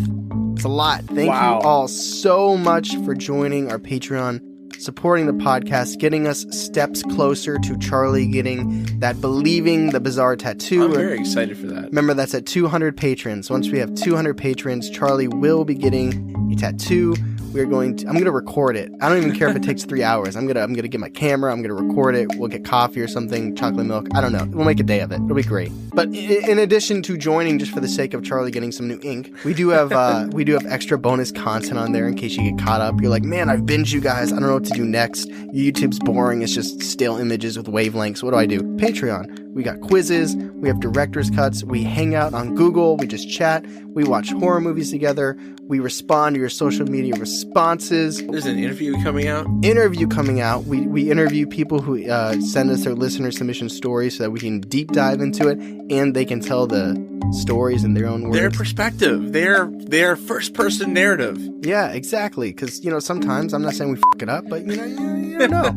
It's a lot. Thank you all so much for joining our Patreon, supporting the podcast, getting us steps closer to Charlie getting that Believing the Bizarre tattoo. I'm very excited for that. Remember, that's at 200 patrons. Once we have 200 patrons, Charlie will be getting a tattoo. I'm going to record it. I don't even care if it takes 3 hours. I'm going to get my camera. I'm going to record it. We'll get coffee or something, chocolate milk. I don't know. We'll make a day of it. It'll be great. But in addition to joining just for the sake of Charlie getting some new ink, we do have extra bonus content on there in case you get caught up. You're like, man, I've binged you guys. I don't know what to do next. YouTube's boring. It's just still images with wavelengths. What do I do? Patreon. We got quizzes. We have director's cuts. We hang out on Google. We just chat. We watch horror movies together. We respond to your social media responses. There's an interview coming out. We interview people who send us their listener submission stories so that we can deep dive into it and they can tell the stories in their own words. Their perspective. Their first person narrative. Yeah, exactly. Because, sometimes, I'm not saying we f*** it up, but, you don't know.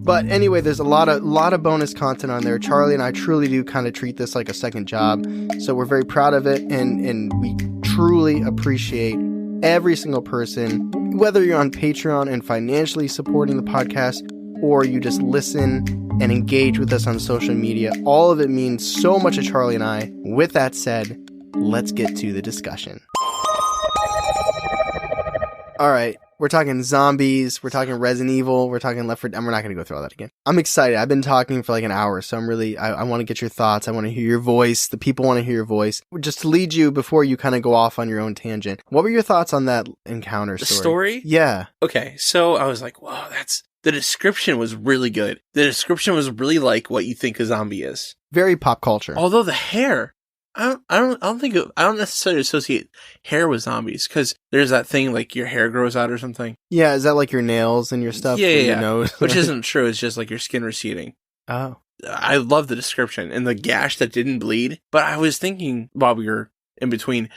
But anyway, there's a lot of bonus content on there. Charlie and I truly do kind of treat this like a second job. So we're very proud of it. And we truly appreciate every single person, whether you're on Patreon and financially supporting the podcast, or you just listen and engage with us on social media. All of it means so much to Charlie and I. With that said, let's get to the discussion. All right. We're talking zombies, we're talking Resident Evil, we're talking Left 4 Dead, and we're not going to go through all that again. I'm excited. I've been talking for like an hour, so I want to get your thoughts. I want to hear your voice. The people want to hear your voice. Just to lead you before you kind of go off on your own tangent. What were your thoughts on that encounter story? The story? Yeah. Okay, so I was like, whoa, the description was really good. The description was really like what you think a zombie is. Very pop culture. Although the hair, I don't necessarily associate hair with zombies because there's that thing like your hair grows out or something. Yeah, is that like your nails and your stuff? Yeah. Your nose? Which isn't true. It's just like your skin receding. Oh. I love the description and the gash that didn't bleed. But I was thinking while we were in between,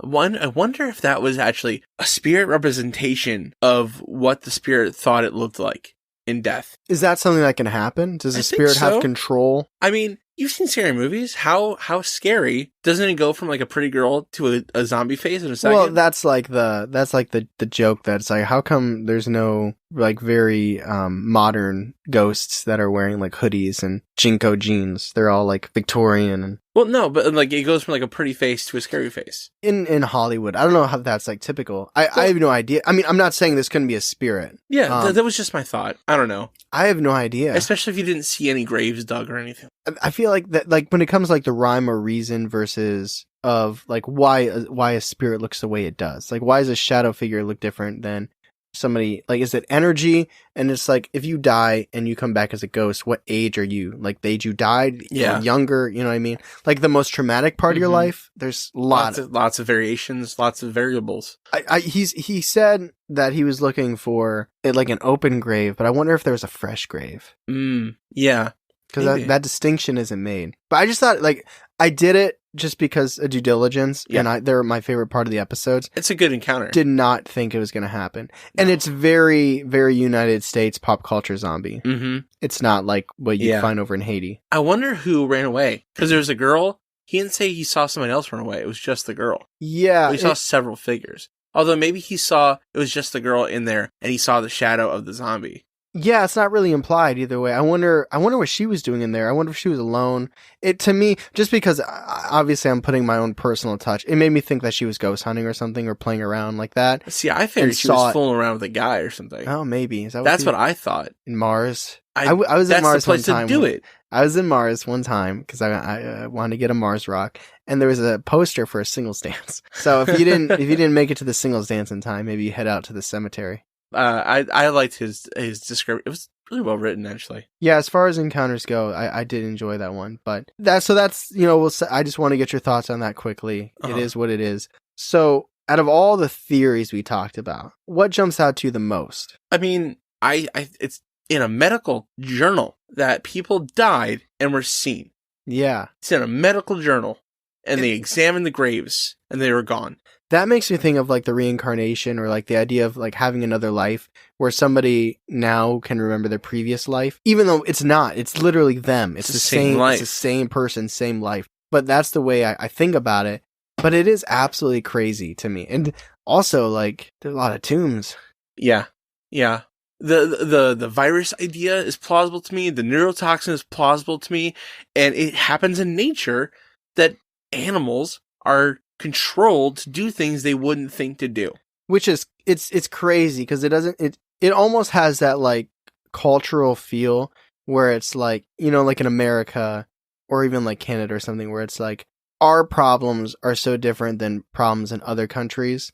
I wonder if that was actually a spirit representation of what the spirit thought it looked like in death. Is that something that can happen? Does the spirit have control? I mean, you've seen scary movies. How scary doesn't it go from like a pretty girl to a zombie face in a second? Well, that's like the joke that's like, how come there's no like very modern ghosts that are wearing like hoodies and Jinko jeans? They're all like Victorian and. Well, no, but like it goes from like a pretty face to a scary face in Hollywood. I don't know how that's like typical. I have no idea. I mean, I'm not saying this couldn't be a spirit. Yeah, that was just my thought. I don't know. I have no idea. Especially if you didn't see any graves dug or anything. I feel like that, like when it comes to like the rhyme or reason versus of like why a spirit looks the way it does. Like why does a shadow figure look different than somebody? Like is it energy? And it's like if you die and you come back as a ghost, what age are you? Like the age you died? Yeah. Or younger, you know what I mean? Like the most traumatic part of your life. There's lots of variations, lots of variables. He said that he was looking for it like an open grave, but I wonder if there was a fresh grave. Yeah. Because that distinction isn't made. But I just thought, like, I did it just because of due diligence, and they're my favorite part of the episodes. It's a good encounter. Did not think it was going to happen. No. And it's very, very United States pop culture zombie. Mm-hmm. It's not like what you find over in Haiti. I wonder who ran away. Because there was a girl. He didn't say he saw someone else run away. It was just the girl. Yeah. But he saw several figures. Although maybe he saw it was just the girl in there, and he saw the shadow of the zombie. Yeah, it's not really implied either way. I wonder what she was doing in there. I wonder if she was alone. It, to me, just because obviously I'm putting my own personal touch, it made me think that she was ghost hunting or something or playing around like that. See, I figured she was fooling around with a guy or something. Oh, maybe. That's what I thought. In Mars. I was in Mars one time. That's the place to do it. I was in Mars one time because I wanted to get a Mars rock, and there was a poster for a singles dance. So if you didn't make it to the singles dance in time, maybe you head out to the cemetery. I liked his description. It really well written, actually. Yeah, as far as encounters go, I did enjoy that one. But that's I just want to get your thoughts on that quickly. It is what it is. So out of all the theories we talked about, what jumps out to you the most? I mean, it's in a medical journal that people died and were seen. Yeah. It's in a medical journal, and they examined the graves, and they were gone. That makes me think of like the reincarnation, or like the idea of like having another life where somebody now can remember their previous life, even though it's not. It's literally them. It's the same life. It's the same person, same life. But that's the way I think about it. But it is absolutely crazy to me. And also, like, there's a lot of tombs. Yeah. Yeah. The virus idea is plausible to me. The neurotoxin is plausible to me. And it happens in nature that animals are controlled to do things they wouldn't think to do. Which is, it's crazy because it almost has that, like, cultural feel where it's like, you know, like in America or even like Canada or something, where it's like, our problems are so different than problems in other countries.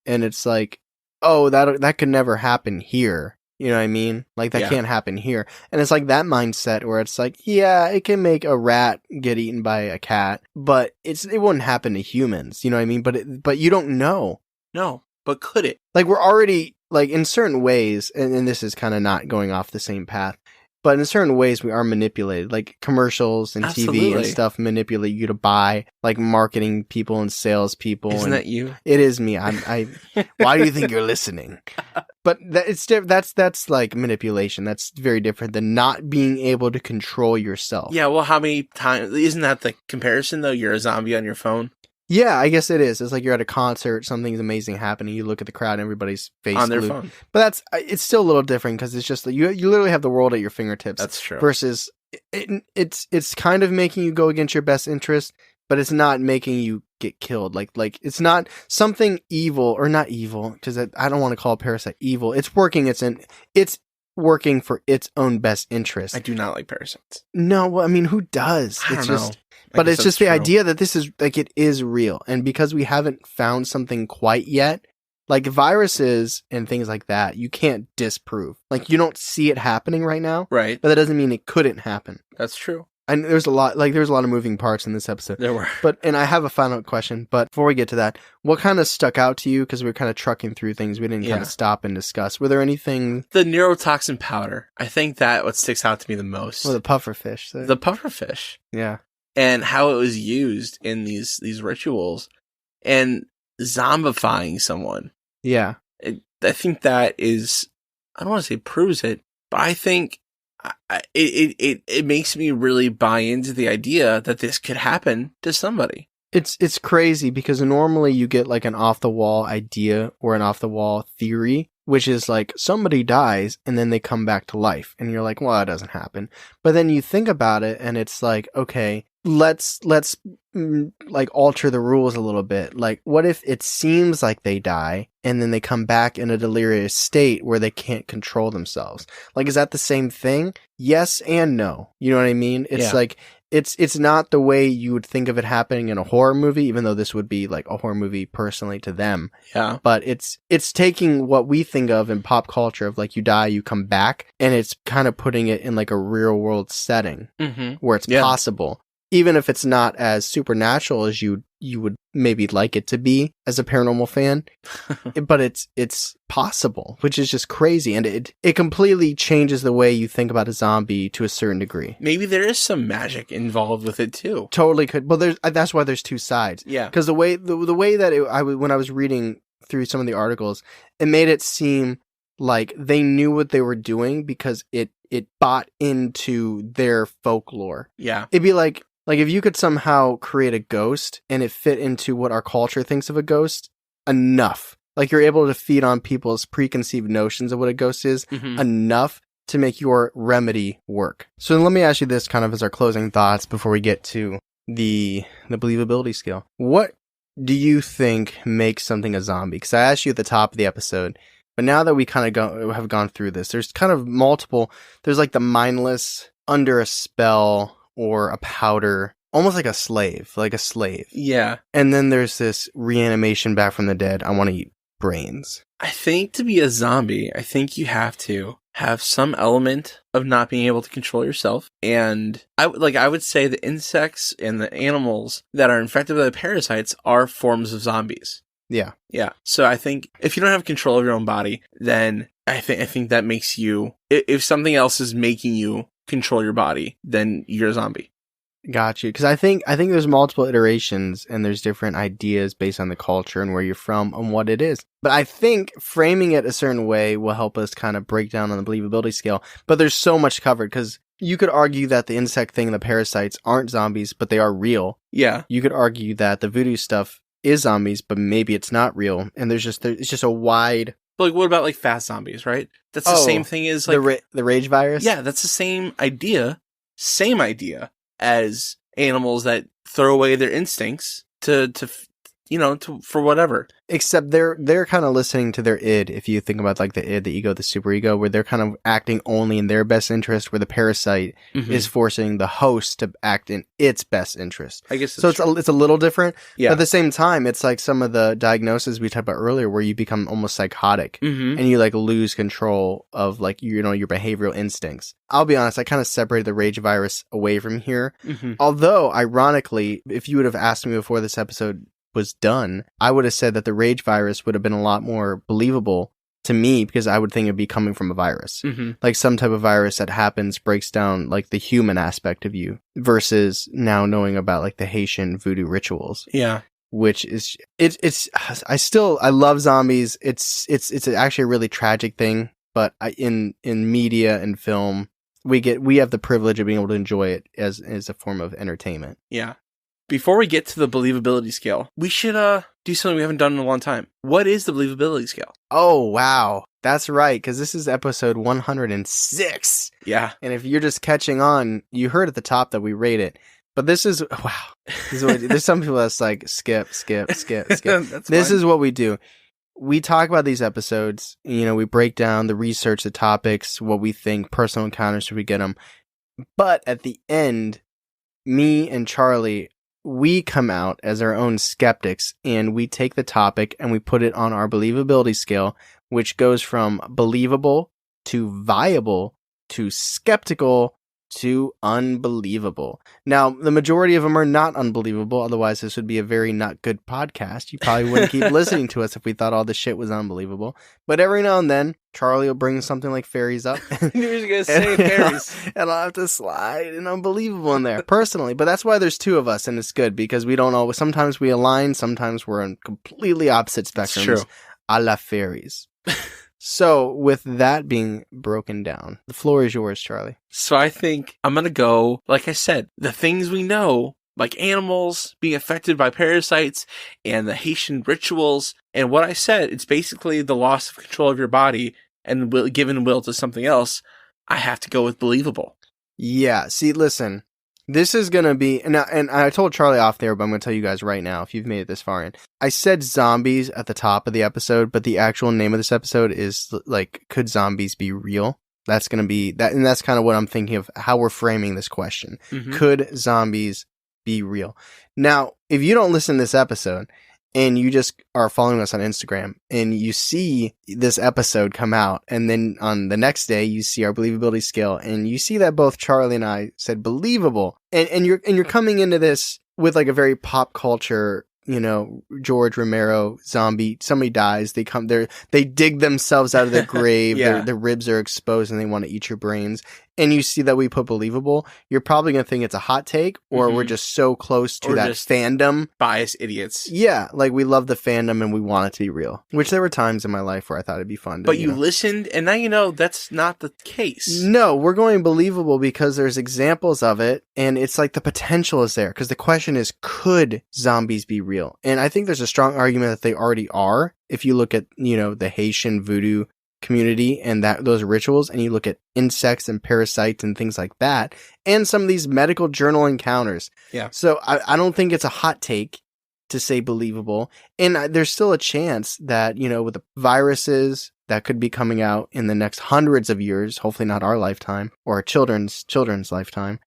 And it's like, oh, that could never happen here. You know what I mean? Like, that can't happen here. And it's like that mindset where it's like, yeah, it can make a rat get eaten by a cat, but it wouldn't happen to humans. You know what I mean? But you don't know. No, but could it? Like, we're already, like, in certain ways, and this is kind of not going off the same path, but in certain ways we are manipulated. Like, commercials and TV and stuff manipulate you to buy, like, marketing people and sales people. Isn't that you? It is me. I why do you think you're listening? But that's like manipulation. That's very different than not being able to control yourself. Yeah, well, how many times... Isn't that the comparison, though? You're a zombie on your phone? Yeah, I guess it is. It's like you're at a concert, something's amazing happening, you look at the crowd, and everybody's face on their glued. phone. But it's still a little different because it's just like you literally have the world at your fingertips. That's true. Versus it's kind of making you go against your best interest, but it's not making you get killed. Like it's not something evil, or not evil, because I don't want to call a parasite evil. It's working for its own best interest. I do not like parasites. No, well, I mean, who does? I don't know. But it's just the idea that this is, like, it is real. And because we haven't found something quite yet, like viruses and things like that, you can't disprove. Like, you don't see it happening right now. Right. But that doesn't mean it couldn't happen. That's true. And there's a lot of moving parts in this episode. There were. And I have a final question, but before we get to that, what kind of stuck out to you? Because we were kind of trucking through things we didn't kind of stop and discuss. Were there anything? The neurotoxin powder. I think that what sticks out to me the most. Well, the pufferfish. The pufferfish. Yeah. And how it was used in these rituals and zombifying someone. Yeah. I think that is, I don't want to say proves it, but I think it makes me really buy into the idea that this could happen to somebody. It's crazy because normally you get like an off the wall idea or an off the wall theory, which is like somebody dies and then they come back to life. And you're like, well, that doesn't happen. But then you think about it and it's like, okay, let's like alter the rules a little bit. Like, what if it seems like they die and then they come back in a delirious state where they can't control themselves? Like, is that the same thing? Yes and no. You know what I mean? It's like, it's not the way you would think of it happening in a horror movie, even though this would be like a horror movie personally to them. Yeah. But it's taking what we think of in pop culture of like you die, you come back, and it's kind of putting it in like a real world setting where it's possible. Even if it's not as supernatural as you would maybe like it to be as a paranormal fan, but it's possible, which is just crazy. And it completely changes the way you think about a zombie to a certain degree. Maybe there is some magic involved with it too. Totally could. Well, that's why there's two sides. Yeah. Because the way that when I was reading through some of the articles, it made it seem like they knew what they were doing because it bought into their folklore. Yeah. It'd be like if you could somehow create a ghost and it fit into what our culture thinks of a ghost enough, like you're able to feed on people's preconceived notions of what a ghost is enough to make your remedy work. So let me ask you this kind of as our closing thoughts before we get to the believability scale. What do you think makes something a zombie? Because I asked you at the top of the episode, but now that we kind of have gone through this, there's kind of multiple, there's like the mindless, under a spell, or a powder, almost like a slave. Yeah. And then there's this reanimation back from the dead. I want to eat brains. I think to be a zombie, I think you have to have some element of not being able to control yourself. And I would say the insects and the animals that are infected by the parasites are forms of zombies. Yeah. Yeah. So I think if you don't have control of your own body, then I think that makes you, if something else is making you control your body, then you're a zombie. Got you. Because I think there's multiple iterations and there's different ideas based on the culture and where you're from and what it is. But I think framing it a certain way will help us kind of break down on the believability scale. But there's so much covered because you could argue that the insect thing and the parasites aren't zombies, but they are real. Yeah. You could argue that the voodoo stuff is zombies, but maybe it's not real. And it's just a wide... But like, what about like fast zombies, right? That's the same thing as like... The rage virus? Yeah, that's the same idea. Same idea as animals that throw away their instincts for whatever. Except they're kind of listening to their id. If you think about like the id, the ego, the superego, where they're kind of acting only in their best interest, where the parasite is forcing the host to act in its best interest. I guess so. It's a little different. Yeah. But at the same time, it's like some of the diagnoses we talked about earlier, where you become almost psychotic and you like lose control of like your behavioral instincts. I'll be honest, I kind of separated the rage virus away from here. Although, ironically, if you would have asked me before this episode was done, I would have said that the rage virus would have been a lot more believable to me because I would think it'd be coming from a virus. Like some type of virus that happens, breaks down like the human aspect of you versus now knowing about like the Haitian voodoo rituals. Yeah. Which is, I love zombies. It's actually a really tragic thing, but in media and film, we have the privilege of being able to enjoy it as a form of entertainment. Yeah. Before we get to the believability scale, we should do something we haven't done in a long time. What is the believability scale? Oh, wow. That's right, because this is episode 106. Yeah. And if you're just catching on, you heard at the top that we rate it. But this is, wow. There's some people that's like, skip. This is what we do. We talk about these episodes, we break down the research, the topics, what we think, personal encounters, so we get them. But at the end, me and Charlie, we come out as our own skeptics and we take the topic and we put it on our believability scale, which goes from believable to viable to skeptical to unbelievable. Now, the majority of them are not unbelievable. Otherwise, this would be a very not good podcast. You probably wouldn't keep listening to us if we thought all this shit was unbelievable. But every now and then, Charlie will bring something like fairies up. You're going to say fairies. And I'll have to slide an unbelievable in there, personally. But that's why there's two of us, and it's good, because we don't always... Sometimes we align, sometimes we're on completely opposite spectrums. True. A la fairies. So, with that being broken down, the floor is yours, Charlie. So I think I'm going to go, like I said, the things we know, like animals being affected by parasites and the Haitian rituals. And what I said, it's basically the loss of control of your body and given will to something else. I have to go with believable. Yeah. See, listen, this is going to be, and I told Charlie off there, but I'm going to tell you guys right now, if you've made it this far in. I said zombies at the top of the episode, but the actual name of this episode is like, could zombies be real? That's going to be that. And that's kind of what I'm thinking of how we're framing this question. Could zombies be real? Now, if you don't listen to this episode and you just are following us on Instagram and you see this episode come out, and then on the next day you see our believability scale and you see that both Charlie and I said believable, and you're coming into this with like a very pop culture, George Romero zombie, somebody dies, they dig themselves out of their grave, their ribs are exposed and they want to eat your brains, and you see that we put believable, you're probably going to think it's a hot take, or we're just so close to that fandom. Biased idiots. Yeah, like we love the fandom and we want it to be real. Which there were times in my life where I thought it'd be fun. But you listened, and now you know that's not the case. No, we're going believable because there's examples of it, and it's like the potential is there. Because the question is, could zombies be real? And I think there's a strong argument that they already are. If you look at, the Haitian Voodoo community and those rituals, and you look at insects and parasites and things like that, and some of these medical journal encounters. Yeah. So I don't think it's a hot take to say believable. And there's still a chance that, with the viruses that could be coming out in the next hundreds of years, hopefully not our lifetime or our children's lifetime,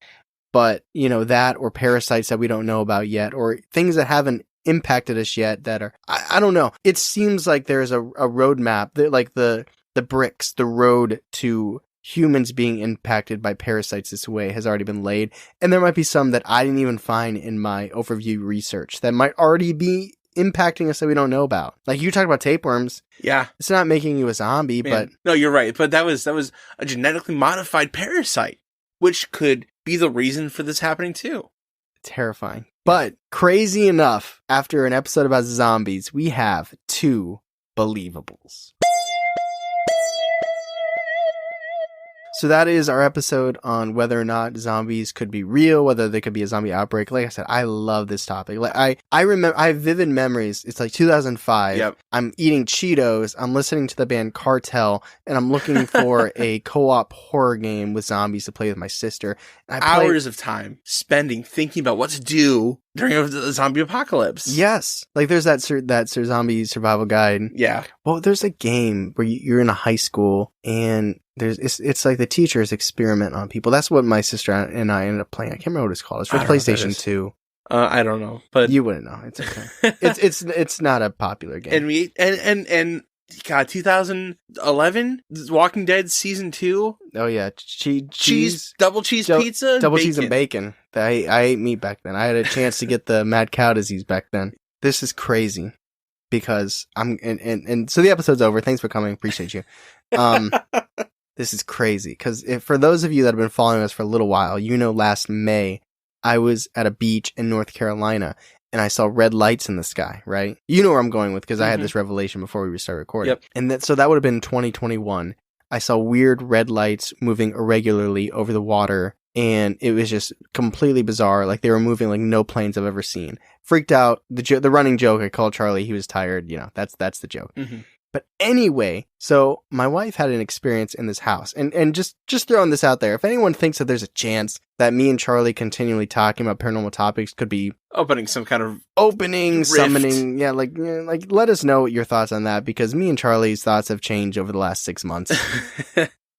but, that or parasites that we don't know about yet, or things that haven't impacted us yet that are, I don't know. It seems like there's a roadmap that like the the bricks, the road to humans being impacted by parasites this way has already been laid. And there might be some that I didn't even find in my overview research that might already be impacting us that we don't know about. Like you talked about tapeworms. Yeah. It's not making you a zombie, but... No, you're right. But that was a genetically modified parasite, which could be the reason for this happening too. Terrifying. But crazy enough, after an episode about zombies, we have 2 believables. So that is our episode on whether or not zombies could be real, whether they could be a zombie outbreak. Like I said, I love this topic. Like I remember, I have vivid memories. It's like 2005. Yep. I'm eating Cheetos. I'm listening to the band Cartel, and I'm looking for a co-op horror game with zombies to play with my sister. And Hours of time spending thinking about what to do during a zombie apocalypse. Yes. Like there's that Sir Zombie Survival Guide. Yeah. Well, there's a game where you're in a high school and it's like the teachers experiment on people. That's what my sister and I ended up playing. I can't remember what it's called. It's for PlayStation 2. I don't know, but you wouldn't know. It's okay. it's not a popular game. And God, 2011 Walking Dead season 2. Oh yeah, double cheese pizza, double cheese and bacon. I ate meat back then. I had a chance to get the mad cow disease back then. This is crazy because I'm and so the episode's over. Thanks for coming. Appreciate you. This is crazy because for those of you that have been following us for a little while, you know, last May I was at a beach in North Carolina and I saw red lights in the sky, right? You know where I'm going with because I had this revelation before we started recording. Yep. And so that would have been 2021. I saw weird red lights moving irregularly over the water and it was just completely bizarre. Like they were moving like no planes I've ever seen. Freaked out. The running joke, I called Charlie. He was tired. You know, that's the joke. Mm-hmm. But anyway, so my wife had an experience in this house. And just throwing this out there, if anyone thinks that there's a chance that me and Charlie continually talking about paranormal topics could be opening some kind of rift. Summoning, yeah, like let us know what your thoughts on that, because me and Charlie's thoughts have changed over the last 6 months.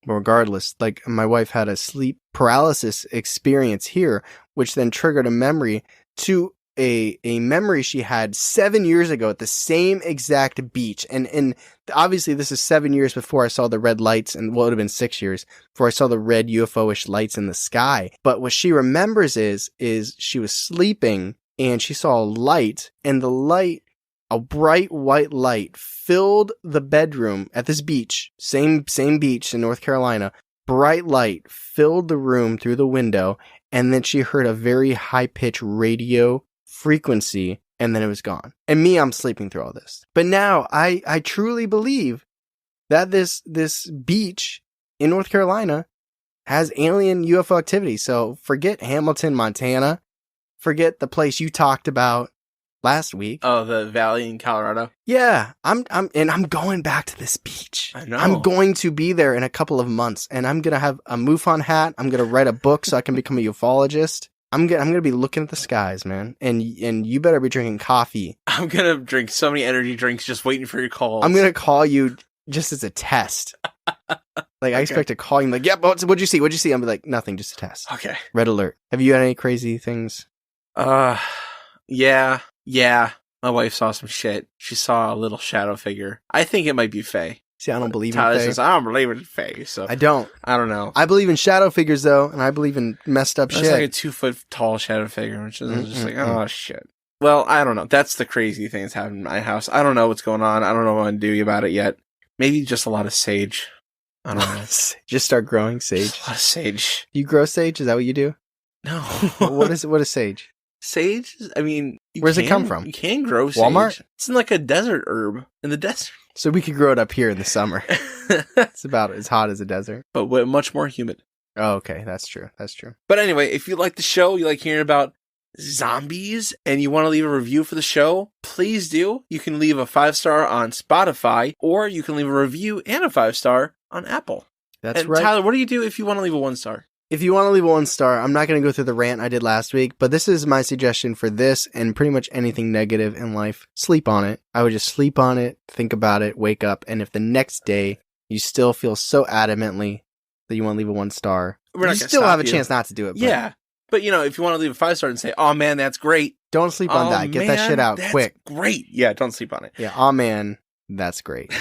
Regardless, like my wife had a sleep paralysis experience here, which then triggered a memory to a memory she had 7 years ago at the same exact beach. And obviously this is 7 years before I saw the red lights, and well, it would have been 6 years before I saw the red UFO-ish lights in the sky. But what she remembers is she was sleeping and she saw a light, and the light, a bright white light, filled the bedroom at this beach, same beach in North Carolina. Bright light filled the room through the window, and then she heard a very high-pitched radio frequency, and then it was gone. And me, I'm sleeping through all this. But now I truly believe that this beach in North Carolina has alien UFO activity. So forget Hamilton, Montana. Forget the place you talked about last week. Oh, the valley in Colorado. Yeah, I'm going back to this beach. I know. I'm going to be there in a couple of months, and I'm gonna have a MUFON hat. I'm gonna write a book so I can become a ufologist. I'm gonna be looking at the skies, man, and you better be drinking coffee. I'm gonna drink so many energy drinks, just waiting for your call. I'm gonna call you just as a test. Like I expect to call you, like, yep. What'd you see? What'd you see? I'm like, nothing, just a test. Okay. Red alert. Have you had any crazy things? Yeah. My wife saw some shit. She saw a little shadow figure. I think it might be Faye. See, I don't believe Tyler in Faye. says, I don't believe in Faye, so I don't know. I believe in shadow figures though, and I believe in messed up shit. It's like a 2 foot tall shadow figure, which is just like, oh shit. Well, I don't know. That's the crazy thing that's happened in my house. I don't know what's going on. I don't know what I'm doing about it yet. Maybe just a lot of sage. I don't know. Just start growing sage. Just a lot of sage. You grow sage? Is that what you do? No. What is sage? Sage? I mean, where's it come from? You can grow sage. Walmart? It's in like a desert herb in the desert. So we could grow it up here in the summer. It's about as hot as a desert. But much more humid. Oh, okay. That's true. But anyway, if you like the show, you like hearing about zombies, and you want to leave a review for the show, please do. You can leave a 5-star on Spotify, or you can leave a review and a 5-star on Apple. That's right. Tyler, what do you do if you want to leave a 1-star? If you want to leave a 1-star, I'm not going to go through the rant I did last week, but this is my suggestion for this and pretty much anything negative in life. Sleep on it. I would just sleep on it, think about it, wake up, and if the next day you still feel so adamantly that you want to leave a 1-star, you still have a chance not to do it. Yeah. But, if you want to leave a 5-star and say, oh man, that's great. Don't sleep on that. Get that shit out quick. Great. Yeah, don't sleep on it. Yeah, oh man, that's great.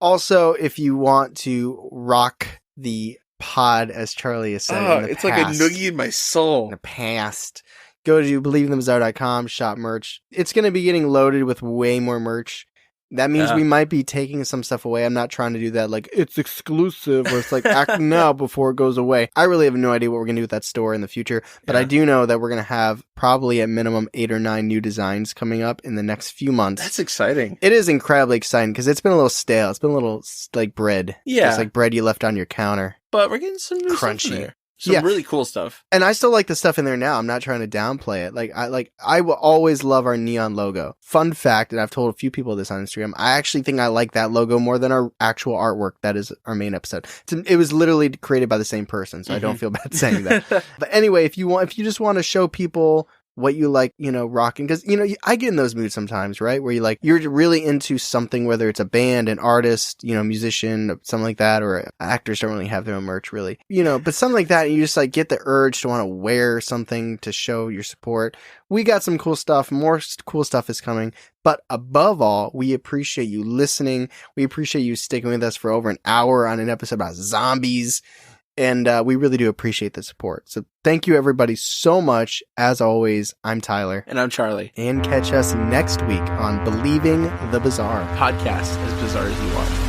Also, if you want to rock the pod, as Charlie has said, in the it's past, like a noogie in my soul. in the past, go to believeinthebazaar.com, shop merch. It's going to be getting loaded with way more merch. That means we might be taking some stuff away. I'm not trying to do that like it's exclusive or it's like act now before it goes away. I really have no idea what we're going to do with that store in the future, but I do know that we're going to have probably at minimum 8 or 9 new designs coming up in the next few months. That's exciting. It is incredibly exciting because it's been a little stale. It's been a little like bread. Yeah. It's like bread you left on your counter. But we're getting some new Crunchy. stuff in there. Some really cool stuff. And I still like the stuff in there now. I'm not trying to downplay it. I will always love our neon logo. Fun fact, and I've told a few people this on Instagram, I actually think I like that logo more than our actual artwork. That is our main episode. It was literally created by the same person, so I don't feel bad saying that. But anyway, if you just want to show people what you like, rocking. Because, I get in those moods sometimes, right? Where you're really into something, whether it's a band, an artist, musician, something like that, or actors don't really have their own merch, really. But something like that, and you just get the urge to want to wear something to show your support. We got some cool stuff. More cool stuff is coming. But above all, we appreciate you listening. We appreciate you sticking with us for over an hour on an episode about zombies. And we really do appreciate the support. So thank you, everybody, so much. As always, I'm Tyler. And I'm Charlie. And catch us next week on Believing the Bizarre. Podcast as bizarre as you are.